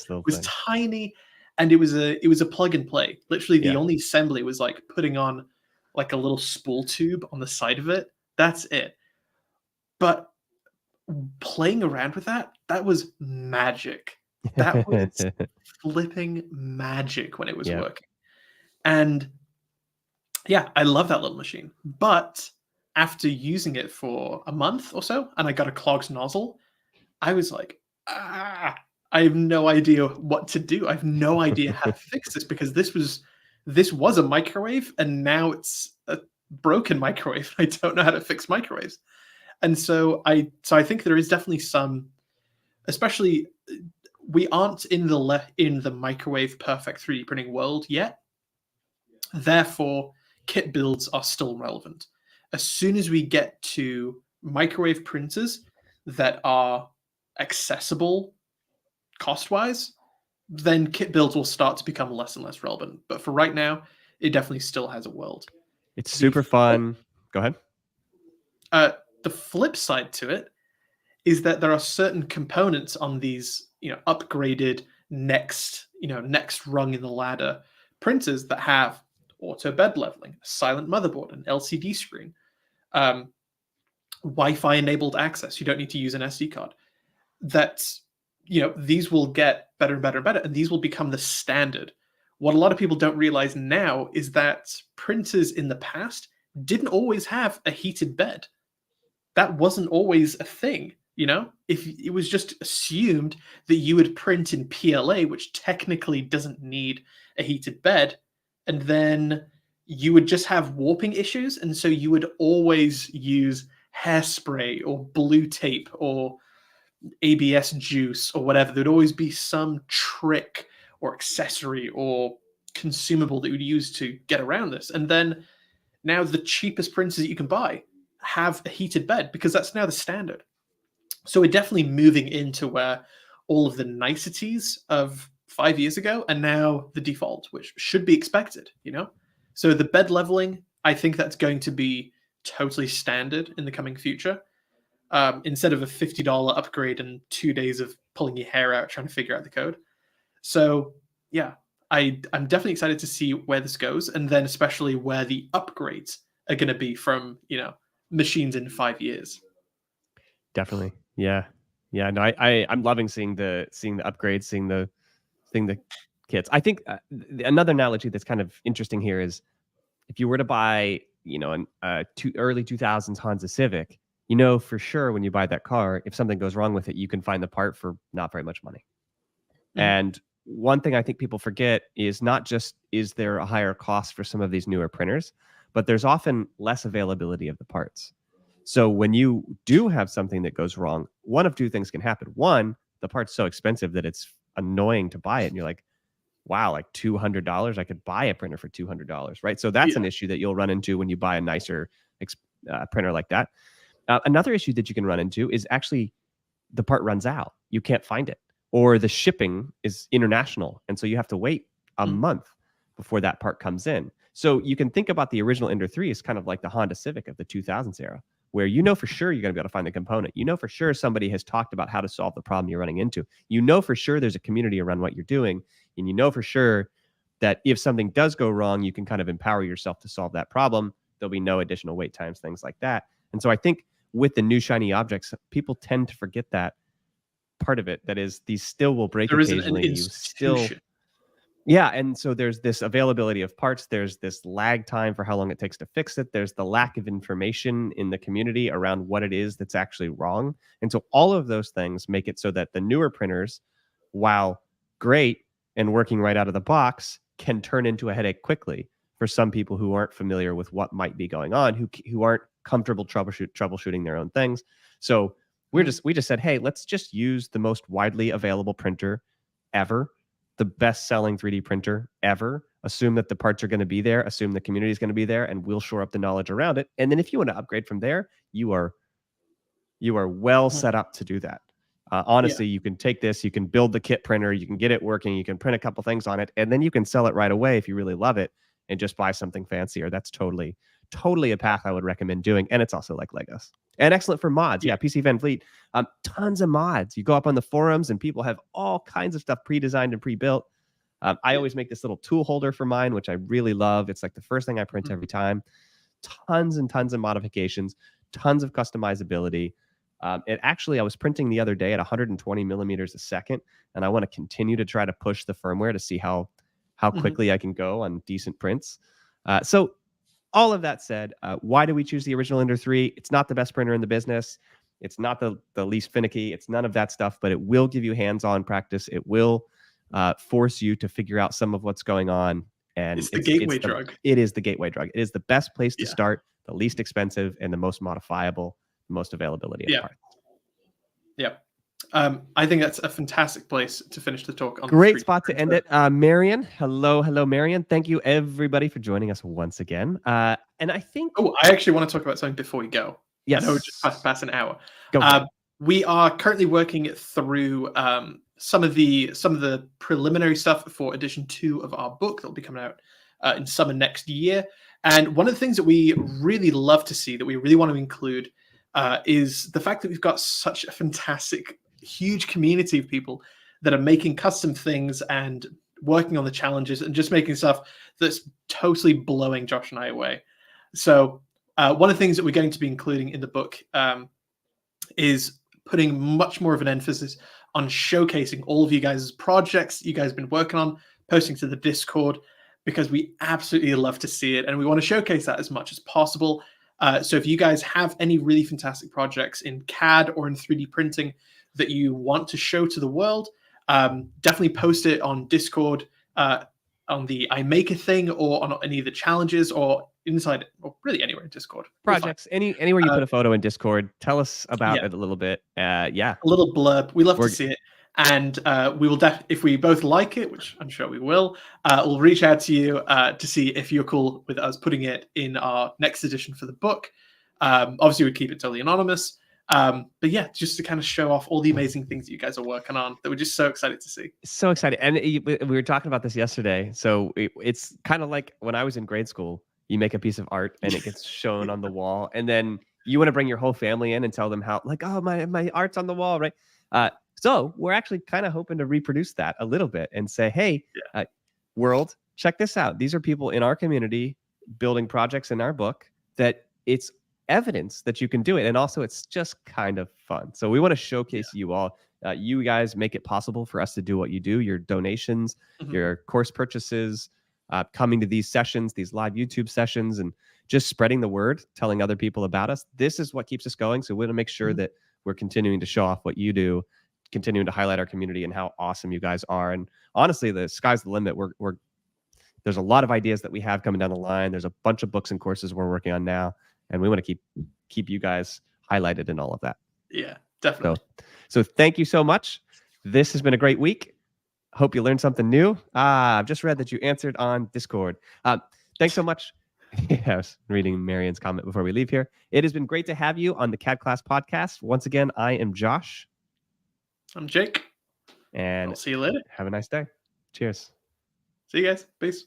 and it was a plug and play. Literally, the only assembly was like putting on like a little spool tube on the side of it. That's it. But playing around with that was magic. That was flipping magic when it was Yeah. working. And yeah, I love that little machine. But after using it for a month or so, and I got a clogged nozzle, I was like, ah, I have no idea what to do. I have no idea how to fix this because this was a microwave and now it's a broken microwave. I don't know how to fix microwaves. And so I think there is definitely some, especially we aren't in the microwave perfect 3D printing world yet. Therefore, kit builds are still relevant. As soon as we get to microwave printers that are accessible cost wise, then kit builds will start to become less and less relevant. But for right now, it definitely still has a world. It's super fun. Go ahead. The flip side to it is that there are certain components on these, upgraded next rung in the ladder printers that have auto bed leveling, a silent motherboard, an LCD screen, Wi-Fi enabled access. You don't need to use an SD card. That's, these will get better and better and better, and these will become the standard. What a lot of people don't realize now is that printers in the past didn't always have a heated bed. That wasn't always a thing. If it was just assumed that you would print in PLA, which technically doesn't need a heated bed, and then you would just have warping issues, and so you would always use hairspray or blue tape or ABS juice or whatever. There'd always be some trick or accessory or consumable that you would use to get around this. And then now the cheapest printers that you can buy have a heated bed because that's now the standard. So we're definitely moving into where all of the niceties of 5 years ago are now the default, which should be expected, So the bed leveling, I think that's going to be totally standard in the coming future. Instead of a $50 upgrade and 2 days of pulling your hair out trying to figure out the code. So yeah, I'm definitely excited to see where this goes, and then especially where the upgrades are going to be from machines in 5 years. Definitely. Yeah. No, I'm loving seeing the upgrades, seeing the kits. I think another analogy that's kind of interesting here is if you were to buy, an early 2000s Honda Civic, for sure when you buy that car, if something goes wrong with it, you can find the part for not very much money. Mm-hmm. And one thing I think people forget is not just is there a higher cost for some of these newer printers, but there's often less availability of the parts. So when you do have something that goes wrong, one of two things can happen. One, the part's so expensive that it's annoying to buy it. And you're like, wow, like $200, I could buy a printer for $200, right? So that's an issue that you'll run into when you buy a nicer printer like that. Another issue that you can run into is actually the part runs out. You can't find it. Or the shipping is international. And so you have to wait a month before that part comes in. So you can think about the original Ender 3 as kind of like the Honda Civic of the 2000s era, where for sure you're going to be able to find the component. For sure somebody has talked about how to solve the problem you're running into. For sure there's a community around what you're doing. And for sure that if something does go wrong, you can kind of empower yourself to solve that problem. There'll be no additional wait times, things like that. And so I think with the new shiny objects, people tend to forget that part of it. That is, these still will break occasionally. Yeah, and so there's this availability of parts. There's this lag time for how long it takes to fix it. There's the lack of information in the community around what it is that's actually wrong. And so all of those things make it so that the newer printers, while great and working right out of the box, can turn into a headache quickly for some people who aren't familiar with what might be going on, who aren't comfortable troubleshooting their own things. So we just said, hey, let's just use the most widely available printer ever, the best-selling 3D printer ever. Assume that the parts are going to be there. Assume the community is going to be there, and we'll shore up the knowledge around it. And then if you want to upgrade from there, you are well set up to do that. Honestly, you can take this, you can build the kit printer, you can get it working, you can print a couple things on it, and then you can sell it right away if you really love it and just buy something fancier. That's totally a path I would recommend doing. And it's also like Legos. And excellent for mods. Yeah, PC Van Fleet, tons of mods. You go up on the forums and people have all kinds of stuff pre-designed and pre-built. I always make this little tool holder for mine, which I really love. It's like the first thing I print every time. Tons and tons of modifications, tons of customizability. It actually, I was printing the other day at 120 millimeters a second, and I want to continue to try to push the firmware to see how quickly I can go on decent prints. So all of that said, why do we choose the original Ender 3? It's not the best printer in the business. It's not the least finicky. It's none of that stuff, but it will give you hands-on practice. It will force you to figure out some of what's going on. And it's the gateway drug. It is the gateway drug. It is the best place to Yeah. start, the least expensive, and the most modifiable, most availability of parts. Yeah. I think that's a fantastic place to finish the talk on. Great spot to end it. Marion, hello, Marion. Thank you, everybody, for joining us once again. And I think... Oh, I actually want to talk about something before we go. Yes. I know we're just past an hour. Go we are currently working through some of the preliminary stuff for edition 2 of our book that will be coming out in summer next year. And one of the things that we really love to see, that we really want to include, is the fact that we've got such a fantastic, huge community of people that are making custom things and working on the challenges and just making stuff that's totally blowing Josh and I away. So one of the things that we're going to be including in the book is putting much more of an emphasis on showcasing all of you guys' projects you guys have been working on, posting to the Discord, because we absolutely love to see it and we want to showcase that as much as possible. So if you guys have any really fantastic projects in CAD or in 3D printing that you want to show to the world, definitely post it on Discord, on the iMaker thing, or on any of the challenges, or inside, or really anywhere in Discord. Projects, anywhere you put a photo in Discord, tell us about it a little bit. A little blurb. We love to see it. And we will if we both like it, which I'm sure we will, we'll reach out to you to see if you're cool with us putting it in our next edition for the book. Obviously, we keep it totally anonymous. But yeah, just to kind of show off all the amazing things that you guys are working on that we're just so excited to see. So excited. And we were talking about this yesterday. So it's kind of like when I was in grade school, you make a piece of art and it gets shown on the wall. And then you want to bring your whole family in and tell them how, like, oh, my art's on the wall, right? So we're actually kind of hoping to reproduce that a little bit and say, hey, world, check this out. These are people in our community building projects in our book that it's evidence that you can do it. And also it's just kind of fun. So we want to showcase you all. You guys make it possible for us to do what you do. Your donations, your course purchases, coming to these sessions, these live YouTube sessions, and just spreading the word, telling other people about us. This is what keeps us going. So we want to make sure that we're continuing to show off what you do, continuing to highlight our community and how awesome you guys are. And honestly, the sky's the limit. There's a lot of ideas that we have coming down the line. There's a bunch of books and courses we're working on now, and we want to keep you guys highlighted in all of that. Yeah, definitely. So thank you so much. This has been a great week. Hope you learned something new. I've just read that you answered on Discord. Thanks so much. I was reading Marion's comment before we leave here. It has been great to have you on the CAD Class Podcast. Once again, I am Josh. I'm Jake. And I'll see you later. Have a nice day. Cheers. See you guys. Peace.